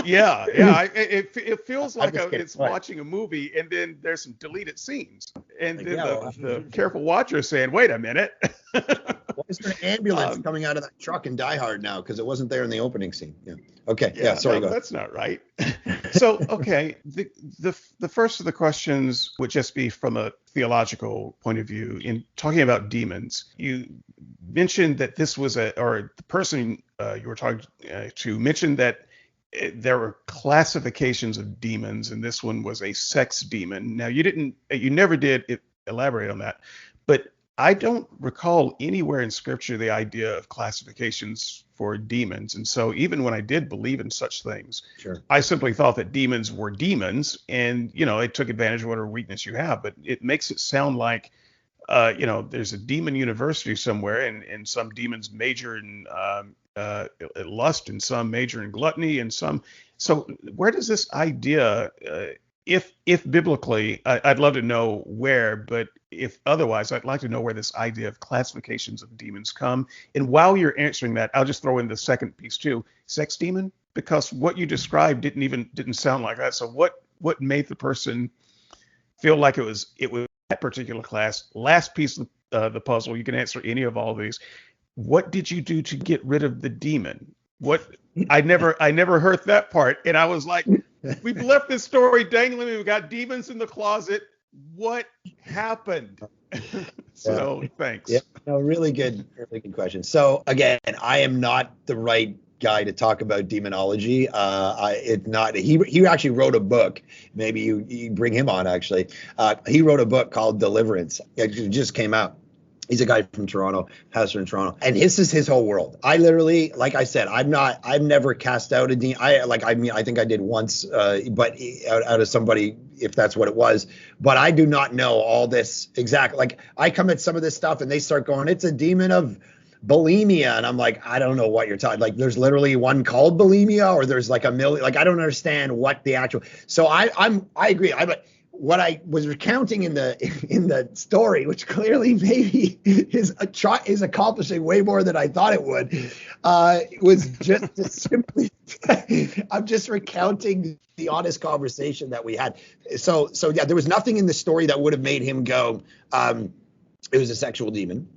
It feels like it's watching a movie, and then there's some deleted scenes, and then the careful watcher is saying, "Wait a minute." Why is there an ambulance coming out of that truck in Die Hard now? Because it wasn't there in the opening scene. Yeah. Okay. Yeah. Sorry. No, that's not right. So, okay, the first of the questions would just be from a theological point of view. In talking about demons, you mentioned that this was the person you were talking to mentioned that there were classifications of demons, and this one was a sex demon. Now, you never did elaborate on that, but I don't recall anywhere in scripture the idea of classifications for demons. And so even when I did believe in such things, sure, I simply thought that demons were demons, and, it took advantage of whatever weakness you have. But it makes it sound like, there's a demon university somewhere, and some demons major in lust, and some major in gluttony, and some. So where does this idea, if biblically, I'd love to know where, but if otherwise, I'd like to know where this idea of classifications of demons come. And while you're answering that, I'll just throw in the second piece too, sex demon, because what you described didn't sound like that. So what made the person feel like it was that particular class? Last piece of the puzzle, you can answer any of all these. What did you do to get rid of the demon? I never heard that part, and I was like, we've left this story dangling. We've got demons in the closet. What happened? Thanks. Yeah, no, really good question. So again, I am not the right guy to talk about demonology. He actually wrote a book. Maybe you bring him on. Actually, he wrote a book called Deliverance. It just came out. He's a guy from Toronto, pastor in Toronto, and this is his whole world. I literally, like I said, I've never cast out a demon. I think I did once, but out of somebody, if that's what it was. But I do not know all this exactly. Like, I come at some of this stuff and they start going, it's a demon of bulimia, and I'm like, I don't know what you're talking. Like, there's literally one called bulimia, or there's like a million. Like, I don't understand what the actual. So I agree. What I was recounting in the story, which clearly maybe is accomplishing way more than I thought it would, was just to simply, I'm just recounting the honest conversation that we had. So yeah, there was nothing in the story that would have made him go, it was a sexual demon.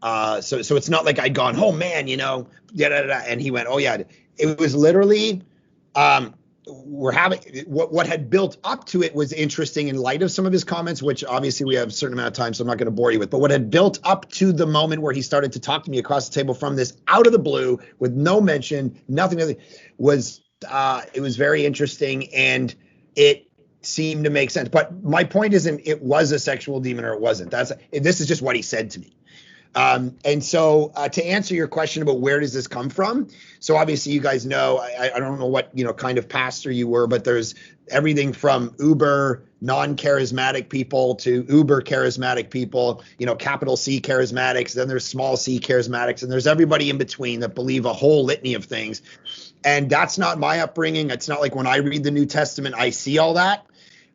So it's not like I'd gone, oh man, and he went, oh yeah, it was literally, what had built up to it was interesting in light of some of his comments, which obviously we have a certain amount of time, so I'm not going to bore you with. But what had built up to the moment where he started to talk to me across the table from this out of the blue with no mention, nothing, was it was very interesting, and it seemed to make sense. But my point isn't it was a sexual demon or it wasn't. This is just what he said to me. And so to answer your question about where does this come from? So obviously you guys know, I don't know what, kind of pastor you were, but there's everything from uber non-charismatic people to uber charismatic people, capital C charismatics, then there's small c charismatics, and there's everybody in between that believe a whole litany of things. And that's not my upbringing. It's not like when I read the New Testament, I see all that.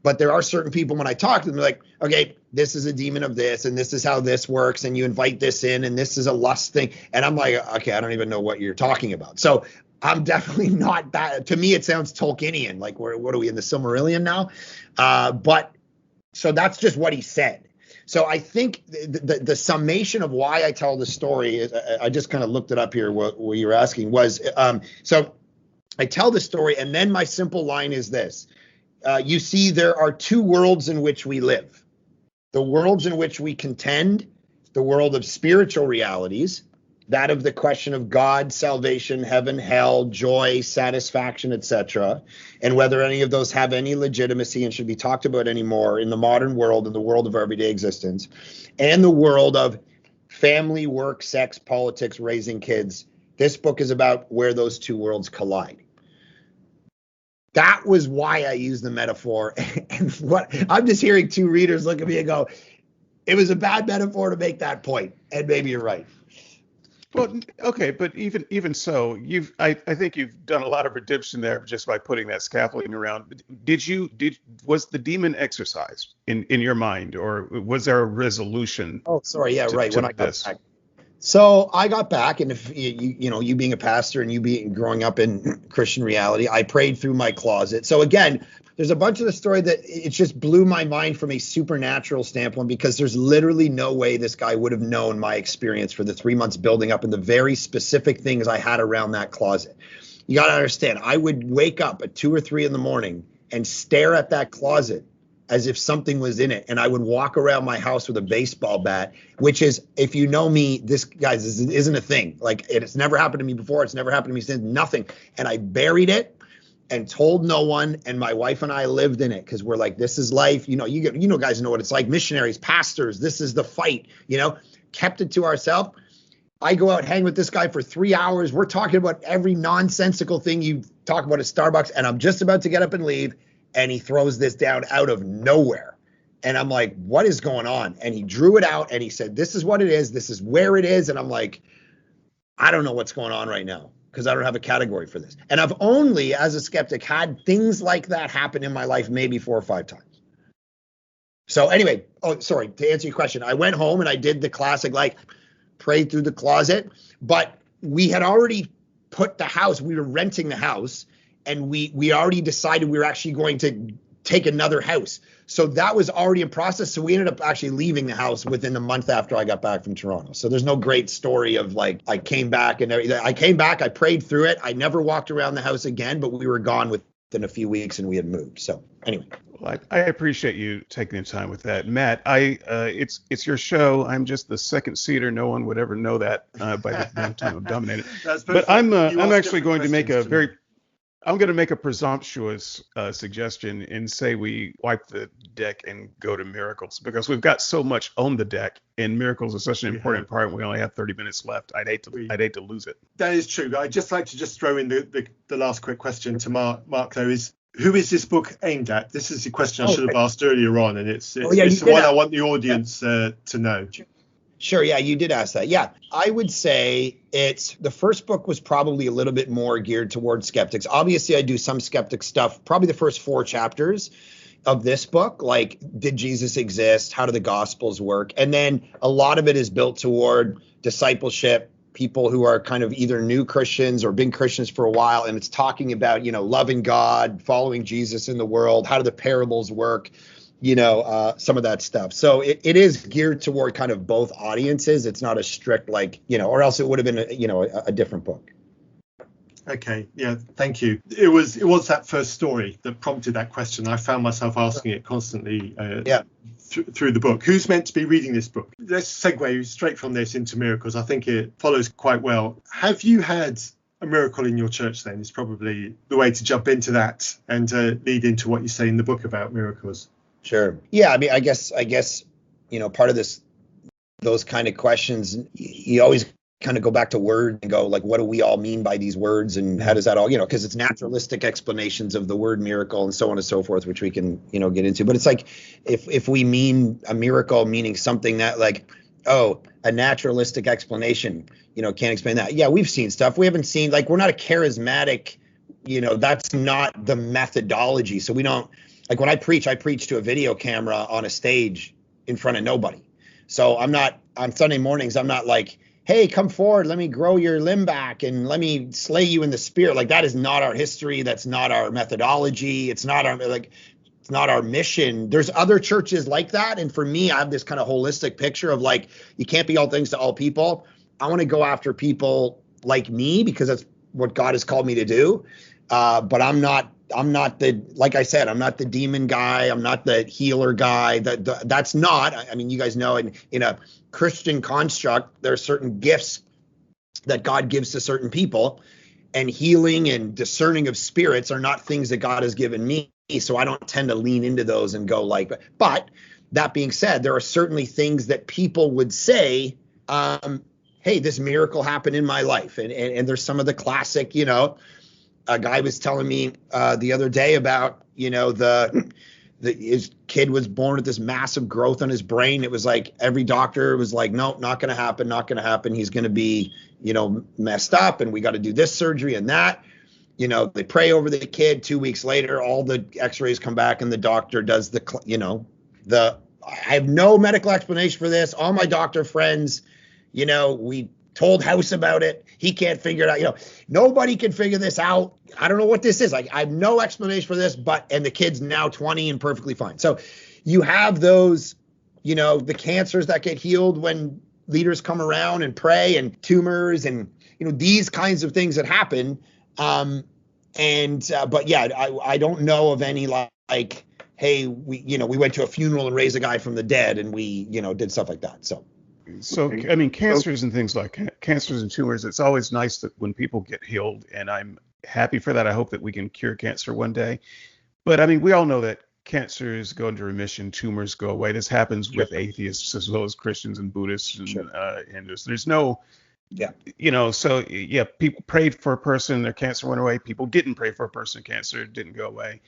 But there are certain people, when I talk to them, they're like, okay, this is a demon of this, and this is how this works, and you invite this in, and this is a lust thing. And I'm like, okay, I don't even know what you're talking about. So I'm definitely not that. To me, it sounds Tolkienian. Like, what are we in the Silmarillion now? But so that's just what he said. So I think the summation of why I tell the story, I just kind of looked it up here, what you were asking was, so I tell the story, and then my simple line is this. You see, there are two worlds in which we live. The worlds in which we contend, the world of spiritual realities, that of the question of God, salvation, heaven, hell, joy, satisfaction, etc., and whether any of those have any legitimacy and should be talked about anymore in the modern world, in the world of everyday existence, and the world of family, work, sex, politics, raising kids. This book is about where those two worlds collide. That was why I used the metaphor. And what I'm just hearing two readers look at me and go, it was a bad metaphor to make that point. And maybe you're right. Well, okay, but even so, I think you've done a lot of redemption there just by putting that scaffolding around. Was the demon exorcised in your mind, or was there a resolution? Oh, sorry, yeah, right. When I got back. So I got back, and if you being a pastor and you being growing up in Christian reality, I prayed through my closet. So again, there's a bunch of the story that it just blew my mind from a supernatural standpoint, because there's literally no way this guy would have known my experience for the 3 months building up and the very specific things I had around that closet. You got to understand, I would wake up at 2 or 3 in the morning and stare at that closet as if something was in it. And I would walk around my house with a baseball bat, which is, if you know me, this, guys, isn't a thing. Like, it's never happened to me before. It's never happened to me since. Nothing. And I buried it and told no one. And my wife and I lived in it, because we're like, this is life. Guys know what it's like. Missionaries, pastors, this is the fight, kept it to ourselves. I go out, hang with this guy for 3 hours. We're talking about every nonsensical thing you talk about at Starbucks. And I'm just about to get up and leave, and he throws this down out of nowhere. And I'm like, what is going on? And he drew it out and he said, this is what it is. This is where it is. And I'm like, I don't know what's going on right now, because I don't have a category for this. And I've only, as a skeptic, had things like that happen in my life maybe 4 or 5 times. So anyway, to answer your question, I went home and I did the classic, like, prayed through the closet. But we had already put the house, we were renting the house, and we already decided we were actually going to take another house. So that was already in process. So we ended up actually leaving the house within a month after I got back from Toronto. So there's no great story of like, I came back and everything. I came back, I prayed through it. I never walked around the house again, but we were gone within a few weeks and we had moved. So anyway. Well, I appreciate you taking the time with that, Matt. It's your show. I'm just the second seater. No one would ever know that by the time I'm dominated. But I'm actually going to make I'm going to make a presumptuous suggestion and say we wipe the deck and go to miracles, because we've got so much on the deck, and miracles are such an important part. We only have 30 minutes left. I'd hate to lose it. That is true. I'd just like to throw in the last quick question to Mark, though, is who is this book aimed at? This is the question I should have asked earlier on, and it's the one I want the audience to know. Sure. Yeah, you did ask that. Yeah, I would say the first book was probably a little bit more geared towards skeptics. Obviously, I do some skeptic stuff, probably the first 4 chapters of this book, like, did Jesus exist? How do the Gospels work? And then a lot of it is built toward discipleship, people who are kind of either new Christians or been Christians for a while. And it's talking about, loving God, following Jesus in the world. How do the parables work? Some of that stuff. So it is geared toward kind of both audiences. It's not a strict, or else it would have been a different book. Okay. Yeah. Thank you. It was that first story that prompted that question. I found myself asking it constantly through the book. Who's meant to be reading this book? Let's segue straight from this into miracles. I think it follows quite well. Have you had a miracle in your church then? Is probably the way to jump into that and lead into what you say in the book about miracles. Sure. Yeah. I mean, I guess, part of those kind of questions, you always kind of go back to word and go, like, what do we all mean by these words? And how does that all, because it's naturalistic explanations of the word miracle and so on and so forth, which we can, get into. But it's like, if we mean a miracle meaning something that, like, a naturalistic explanation, can't explain that. Yeah, we've seen stuff. We haven't seen, like, we're not a charismatic, that's not the methodology. So we don't, like, when I preach to a video camera on a stage in front of nobody. So I'm not, on Sunday mornings, I'm not like, hey, come forward, let me grow your limb back and let me slay you in the spirit. Like, that is not our history. That's not our methodology. It's not our mission. There's other churches like that. And for me, I have this kind of holistic picture of, like, you can't be all things to all people. I want to go after people like me, because that's what God has called me to do. But I'm not like I said, I'm not the demon guy. I'm not the healer guy. That's not, I mean, you guys know, in a Christian construct, there are certain gifts that God gives to certain people, and healing and discerning of spirits are not things that God has given me. So I don't tend to lean into those and go like, but that being said, there are certainly things that people would say, hey, this miracle happened in my life. And there's some of the classic, a guy was telling me the other day about, his kid was born with this massive growth on his brain. It was like every doctor was like, no, not going to happen. He's going to be, messed up, and we got to do this surgery and that. They pray over the kid. 2 weeks later, all the x-rays come back and the doctor does I have no medical explanation for this. All my doctor friends, We told House about it. He can't figure it out. Nobody can figure this out. I don't know what this is. I have no explanation for this, and the kid's now 20 and perfectly fine. So you have those, the cancers that get healed when leaders come around and pray, and tumors, and, these kinds of things that happen. But yeah, I don't know of any like, hey, we went to a funeral and raised a guy from the dead, and we, did stuff like that. So, I mean, cancers and things like cancers and tumors, it's always nice that when people get healed, and I'm happy for that. I hope that we can cure cancer one day. But I mean, we all know that cancers go into remission, tumors go away. This happens with atheists as well as Christians and Buddhists and Hindus. There's no, people prayed for a person, their cancer went away. People didn't pray for a person, cancer didn't go away.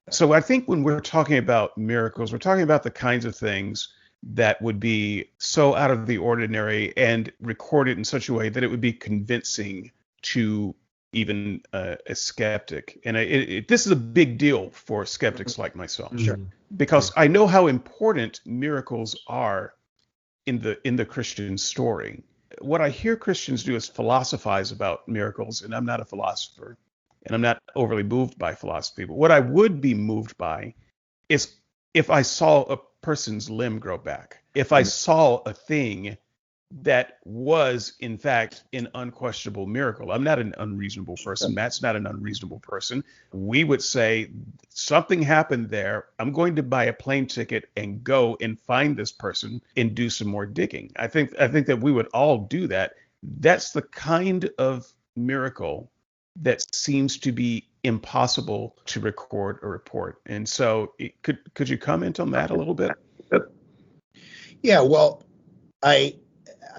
So I think when we're talking about miracles, we're talking about the kinds of things that would be so out of the ordinary and recorded in such a way that it would be convincing to even a skeptic. And this is a big deal for skeptics like myself, because I know how important miracles are in the Christian story. What I hear Christians do is philosophize about miracles, and I'm not a philosopher, and I'm not overly moved by philosophy. But what I would be moved by is if I saw a person's limb grow back, if I saw a thing that was, in fact, an unquestionable miracle. I'm not an unreasonable person. Matt's not an unreasonable person. We would say something happened there. I'm going to buy a plane ticket and go and find this person and do some more digging. I think that we would all do that. That's the kind of miracle that seems to be impossible to record or report. And so could you comment on that a little bit? Yeah, well,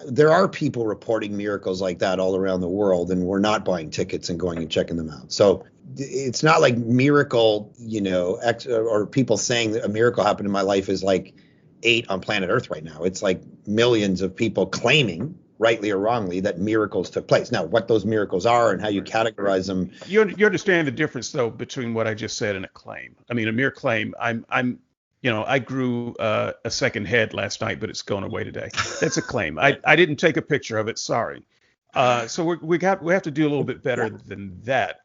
there are people reporting miracles like that all around the world, and we're not buying tickets and going and checking them out. So it's not like miracle, or people saying that a miracle happened in my life is like 8 on planet Earth right now. It's like millions of people claiming, rightly or wrongly, that miracles took place. Now, what those miracles are and how you categorize them. You understand the difference, though, between what I just said and a claim. I mean, a mere claim. I grew a second head last night, but it's going away today. That's a claim. I didn't take a picture of it. Sorry. So we have to do a little bit better than that.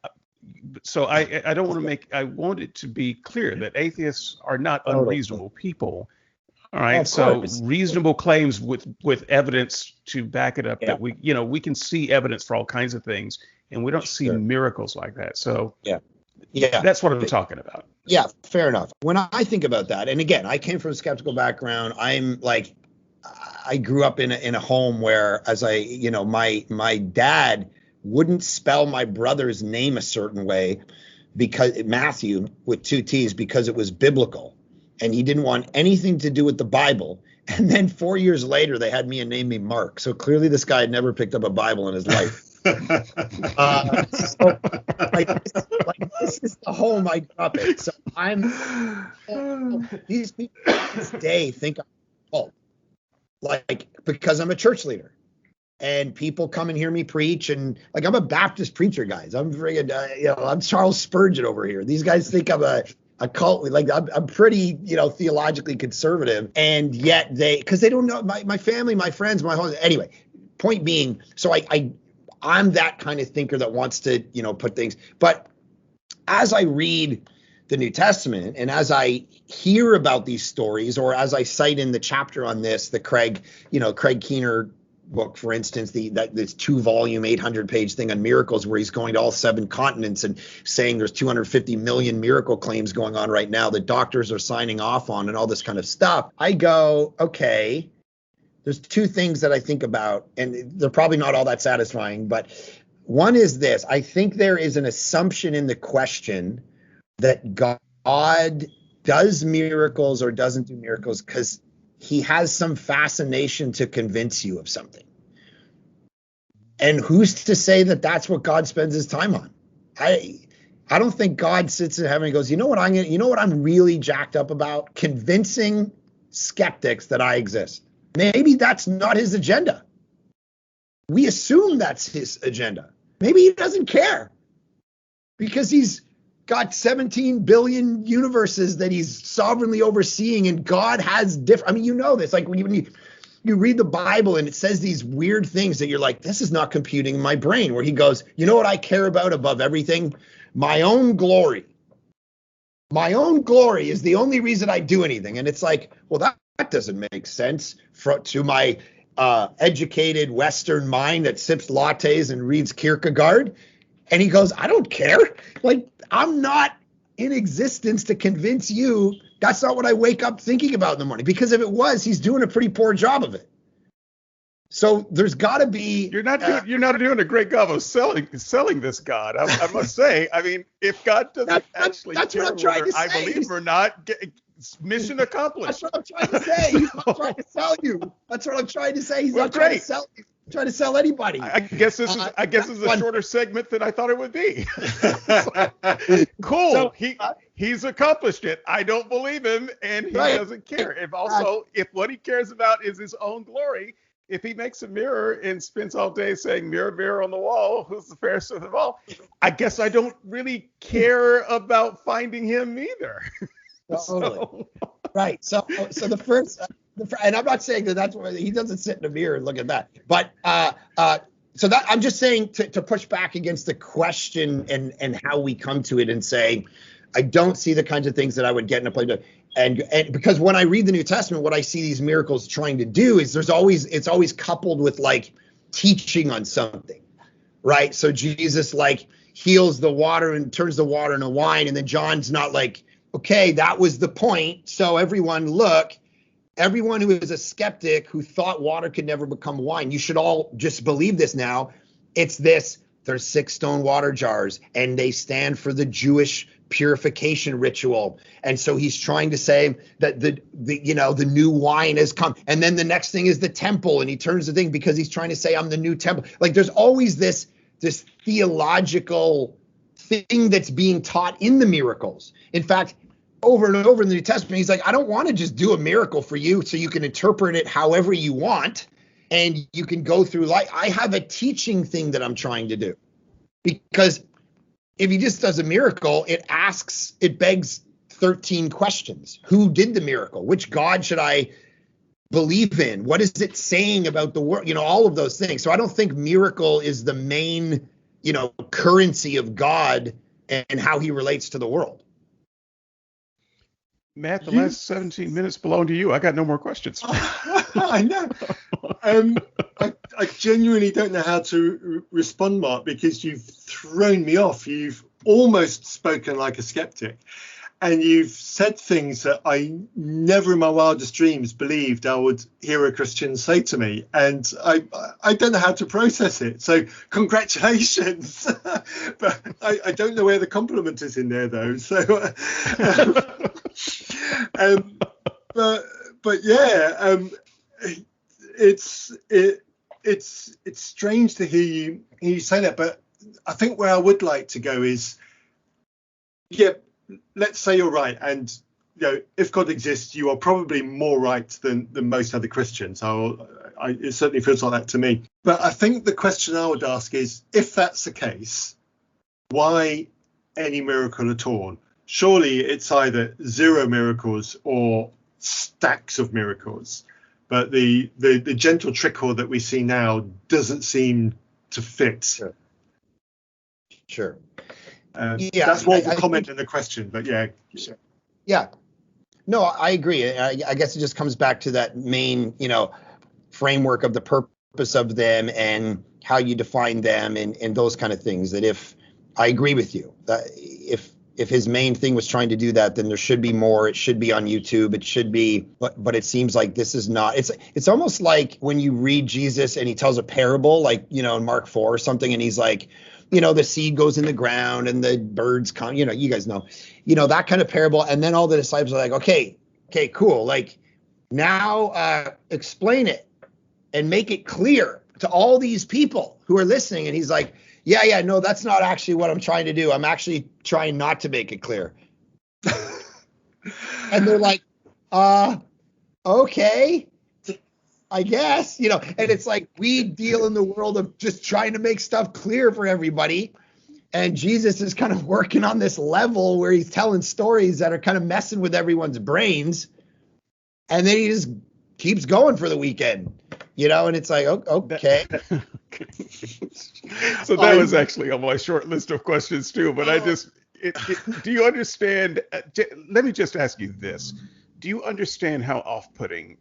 So I don't want to I want it to be clear that atheists are not unreasonable people. All right. So reasonable claims with evidence to back it up, that we can see evidence for all kinds of things, and we don't see miracles like that. So that's what I'm talking about. Yeah, fair enough. When I think about that, and again, I came from a skeptical background. I grew up in a home where, my dad wouldn't spell my brother's name a certain way, because Matthew with 2 T's, because it was biblical, and he didn't want anything to do with the Bible. And then 4 years later, they had me and named me Mark. So clearly this guy had never picked up a Bible in his life. This is the home I grew up in. So these people to this day think I'm because I'm a church leader, and people come and hear me preach, and I'm a Baptist preacher, guys. I'm friggin', I'm Charles Spurgeon over here. These guys think I'm a cult. I'm pretty, theologically conservative, and yet because they don't know my family, my friends, my whole. Anyway, point being, so I'm that kind of thinker that wants to, put things. But as I read the New Testament, and as I hear about these stories, or as I cite in the chapter on this, the Craig Keener book, for instance, this 2-volume, 800-page thing on miracles, where he's going to all 7 continents and saying there's 250 million miracle claims going on right now that doctors are signing off on, and all this kind of stuff. I go, okay. There's 2 things that I think about, and they're probably not all that satisfying, but one is this. I think there is an assumption in the question that God does miracles or doesn't do miracles because he has some fascination to convince you of something. And who's to say that that's what God spends his time on? I don't think God sits in heaven and goes, you know what I'm really jacked up about? Convincing skeptics that I exist. Maybe that's not his agenda. We assume that's his agenda. Maybe he doesn't care because he's got 17 billion universes that he's sovereignly overseeing, and God has different. I mean, this. you read the Bible and it says these weird things that you're like, this is not computing in my brain, where he goes, you know what I care about above everything? My own glory. My own glory is the only reason I do anything. And it's like, well, that doesn't make sense to my educated Western mind that sips lattes and reads Kierkegaard. And he goes, I don't care. Like, I'm not in existence to convince you. That's not what I wake up thinking about in the morning. Because if it was, he's doing a pretty poor job of it. So there's got to be. You're not doing a great job of selling this God. I must say. I mean, if God doesn't that's what I'm trying to say. I believe or not, mission accomplished. That's what I'm trying to say. He's not trying to sell you. That's what I'm trying to say. He's not trying to sell you. Trying to sell anybody. I guess this is a shorter segment than I thought it would be. Cool. So, he's accomplished it. I don't believe him, and he doesn't care. If what he cares about is his own glory, if he makes a mirror and spends all day saying mirror, mirror on the wall, who's the fairest of them all, I guess I don't really care about finding him either. Totally. Right. So the first. And I'm not saying that's why he doesn't sit in a mirror and look at that. But so that I'm just saying to push back against the question and how we come to it and say, I don't see the kinds of things that I would get in a place. And because when I read the New Testament, what I see these miracles trying to do is it's always coupled with like teaching on something, right? So Jesus like heals the water and turns the water into wine. And then John's not like, okay, that was the point. So everyone look. Everyone who is a skeptic who thought water could never become wine, you should all just believe this now. It's this, there's 6 stone water jars and they stand for the Jewish purification ritual. And so he's trying to say that the new wine has come. And then the next thing is the temple, and he turns the thing because he's trying to say I'm the new temple. Like there's always this theological thing that's being taught in the miracles. In fact, over and over in the New Testament, he's like, I don't want to just do a miracle for you so you can interpret it however you want and you can go through life. I have a teaching thing that I'm trying to do. Because if he just does a miracle, it begs 13 questions. Who did the miracle? Which God should I believe in? What is it saying about the world? All of those things. So I don't think miracle is the main, currency of God and how he relates to the world. Matt, the last 17 minutes belong to you. I got no more questions. I know. I genuinely don't know how to respond, Mark, because you've thrown me off. You've almost spoken like a skeptic. And you've said things that I never in my wildest dreams believed I would hear a Christian say to me. And I don't know how to process it. So congratulations. But I don't know where the compliment is in there, though. So, but yeah, it's strange to hear you say that. But I think where I would like to go is, yeah, let's say you're right, and if God exists, you are probably more right than most other Christians. It certainly feels like that to me. But I think the question I would ask is, if that's the case, why any miracle at all? Surely it's either 0 miracles or stacks of miracles. But the gentle trickle that we see now doesn't seem to fit. Sure. That's more of a comment than a question, but yeah. Sure. Yeah. No, I agree. I guess it just comes back to that main, framework of the purpose of them and how you define them and those kind of things. That if I agree with you, that if his main thing was trying to do that, then there should be more. It should be on YouTube. It should be, but it seems like this is not. It's almost like when you read Jesus and he tells a parable, like in Mark 4 or something, and he's like, the seed goes in the ground and the birds come, you guys know, that kind of parable. And then all the disciples are like, okay, cool. Like now explain it and make it clear to all these people who are listening. And he's like, yeah, no, that's not actually what I'm trying to do. I'm actually trying not to make it clear. And they're like, okay. I guess, and it's like we deal in the world of just trying to make stuff clear for everybody. And Jesus is kind of working on this level where he's telling stories that are kind of messing with everyone's brains. And then he just keeps going for the weekend, and it's like, okay. So that was actually on my short list of questions too, but do you understand, let me just ask you this. Do you understand how off-putting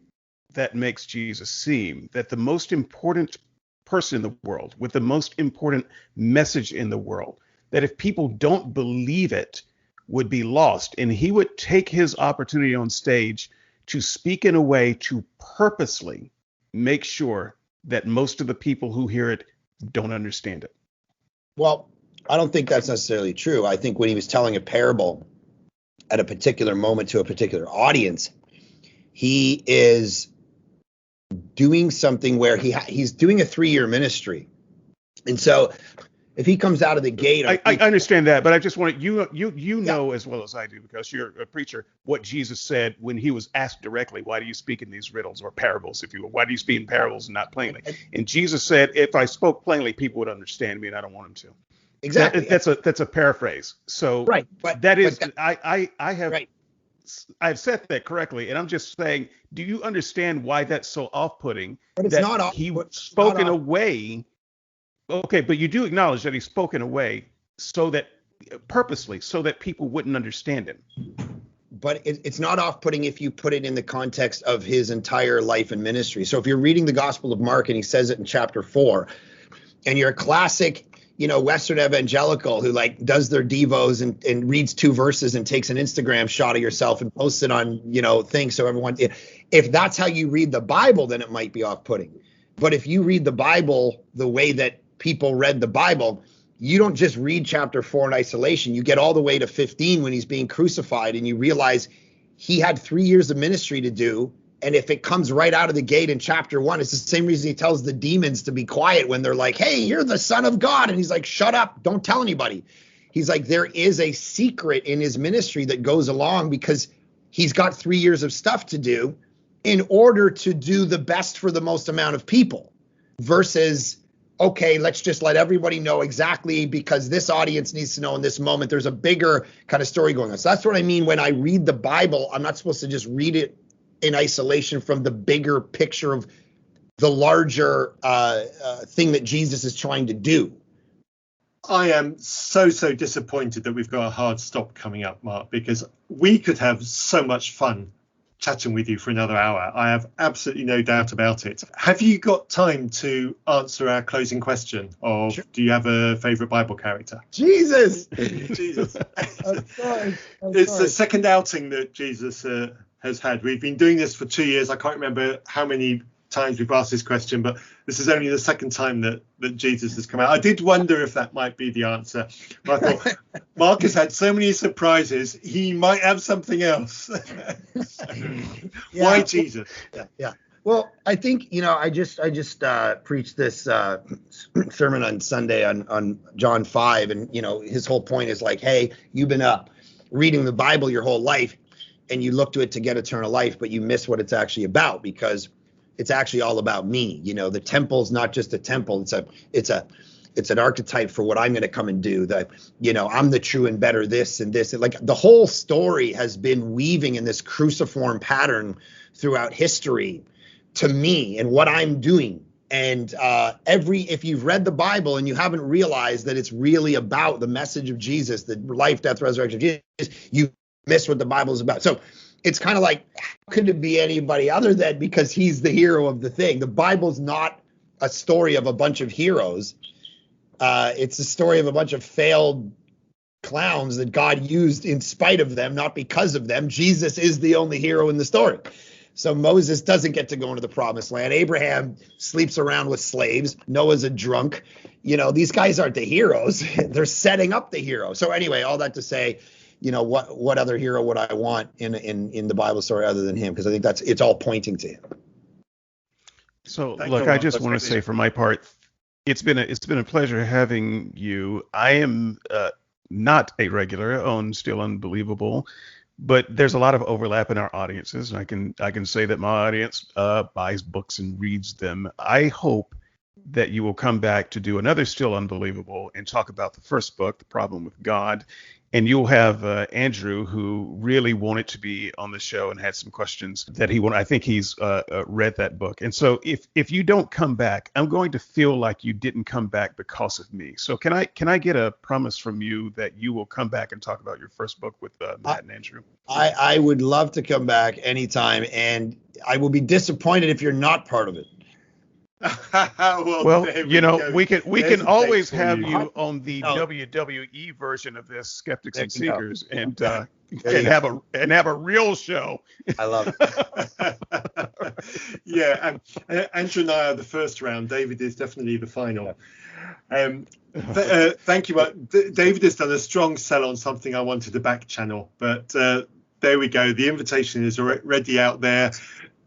that makes Jesus seem, that the most important person in the world, with the most important message in the world, that if people don't believe it, would be lost, and he would take his opportunity on stage to speak in a way to purposely make sure that most of the people who hear it don't understand it? Well, I don't think that's necessarily true. I think when he was telling a parable at a particular moment to a particular audience, he is doing something where he's doing a 3-year ministry. And so if he comes out of the gate, I understand that, but I just want you know as well as I do, because you're a preacher, what Jesus said when he was asked directly, why do you speak in these riddles or parables, if you will? Why do you speak in parables and not plainly? And Jesus said, if I spoke plainly, people would understand me, and I don't want them to. Exactly. That's a paraphrase. So right, but that is, but I have right. I've said that correctly, and I'm just saying, do you understand why that's so off-putting? But it's not off. He spoke in a way. Okay, but you do acknowledge that he spoke in a way so that purposely, so that people wouldn't understand him. But it's not off-putting if you put it in the context of his entire life and ministry. So if you're reading the Gospel of Mark and he says it in chapter 4, and you're a classic, Western evangelical who does their devos and reads 2 verses and takes an Instagram shot of yourself and posts it on, things. So everyone, if that's how you read the Bible, then it might be off-putting. But if you read the Bible the way that people read the Bible, you don't just read chapter 4 in isolation. You get all the way to 15 when he's being crucified, and you realize he had 3 years of ministry to do. And if it comes right out of the gate in chapter 1, it's the same reason he tells the demons to be quiet when they're like, hey, you're the Son of God. And he's like, shut up, don't tell anybody. He's like, there is a secret in his ministry that goes along because he's got 3 years of stuff to do in order to do the best for the most amount of people, versus, okay, let's just let everybody know exactly because this audience needs to know in this moment. There's a bigger kind of story going on. So that's what I mean when I read the Bible. I'm not supposed to just read it in isolation from the bigger picture of the larger thing that Jesus is trying to do. I am so disappointed that we've got a hard stop coming up, Mark, because we could have so much fun chatting with you for another hour. I have absolutely no doubt about it. Have you got time to answer our closing question of Sure. Do you have a favorite Bible character? Jesus. Jesus. I'm sorry. It's the second outing that Jesus has had. We've been doing this for 2 years. I can't remember how many times we've asked this question, but this is only the second time that Jesus has come out. I did wonder if that might be the answer, but I thought Mark has had so many surprises, he might have something else. Why Jesus? Yeah. Well, I think, I just preached this sermon on Sunday on John 5, and his whole point is like, hey, you've been reading the Bible your whole life, and you look to it to get eternal life, but you miss what it's actually about, because it's actually all about me. The temple's not just a temple. It's an archetype for what I'm going to come and do. That, I'm the true and better this and this. Like the whole story has been weaving in this cruciform pattern throughout history to me and what I'm doing. And if you've read the Bible and you haven't realized that it's really about the message of Jesus, the life, death, resurrection of Jesus, you miss what the Bible is about. So it's kind of like, how could it be anybody other than, because he's the hero of the thing? The Bible's not a story of a bunch of heroes. It's a story of a bunch of failed clowns that God used in spite of them, not because of them. Jesus is the only hero in the story. So Moses doesn't get to go into the promised land. Abraham sleeps around with slaves. Noah's a drunk. These guys aren't the heroes. They're setting up the hero. So anyway, all that to say, what other hero would I want in the Bible story other than him? Because I think it's all pointing to him. So look, I just want to say for my part, it's been a pleasure having you. I am not a regular on Still Unbelievable, but there's a lot of overlap in our audiences, and I can say that my audience buys books and reads them. I hope that you will come back to do another Still Unbelievable and talk about the first book, The Problem with God, and you'll have Andrew, who really wanted to be on the show and had some questions that he wanted. I think he's read that book. And so if you don't come back, I'm going to feel like you didn't come back because of me. So can I get a promise from you that you will come back and talk about your first book with Matt and Andrew? I would love to come back anytime, and I will be disappointed if you're not part of it. Well, we can always have you on the No. WWE version of this, Skeptics There and you go. Seekers, and have a real show. I love it. Yeah, and Andrew and I are the first round. David is definitely the final. Thank you. David has done a strong sell on something I wanted to back channel, but there we go. The invitation is already out there.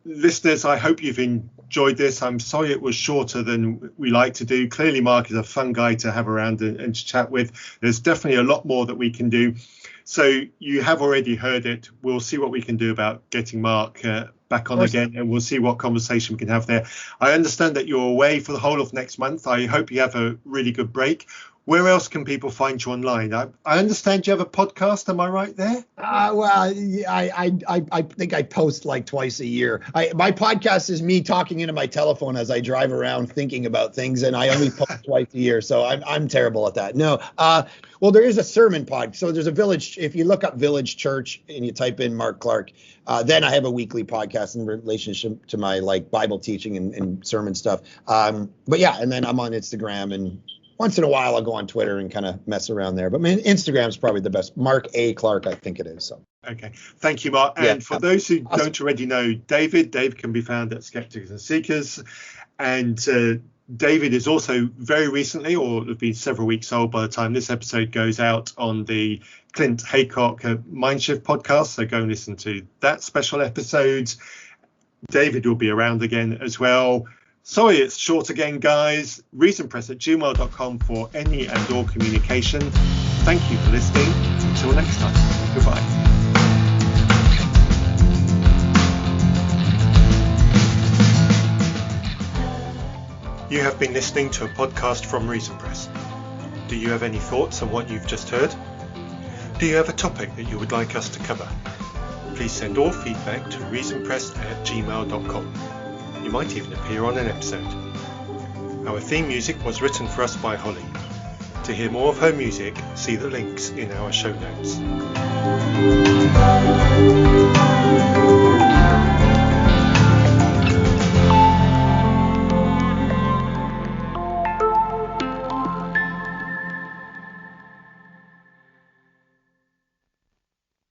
Listeners, I hope you've enjoyed this. I'm sorry it was shorter than we like to do. Clearly, Mark is a fun guy to have around and to chat with. There's definitely a lot more that we can do. So you have already heard it. We'll see what we can do about getting Mark back on again, and we'll see what conversation we can have there. I understand that you're away for the whole of next month. I hope you have a really good break. Where else can people find you online? I understand you have a podcast. Am I right there? Well, I think I post like twice a year. My podcast is me talking into my telephone as I drive around thinking about things, and I only post twice a year, so I'm terrible at that. No, well, there is a sermon pod. So there's a Village. If you look up Village Church and you type in Mark Clark, then I have a weekly podcast in relationship to my like Bible teaching and sermon stuff. But yeah, and then I'm on Instagram, and once in a while I'll go on Twitter and kind of mess around there. But Instagram is probably the best. Mark A. Clark, I think it is. So. Okay. Thank you, Mark. And for those who don't already know Dave can be found at Skeptics and Seekers. And David is also very recently, or it'll be several weeks old by the time this episode goes out, on the Clint Haycock Mindshift podcast. So go and listen to that special episode. David will be around again as well. Sorry it's short again, guys. reasonpress@gmail.com for any and all communication. Thank you for listening. Until next time. Goodbye. You have been listening to a podcast from Reason Press. Do you have any thoughts on what you've just heard? Do you have a topic that you would like us to cover? Please send all feedback to reasonpress@gmail.com. You might even appear on an episode. Our theme music was written for us by Holly. To hear more of her music, see the links in our show notes.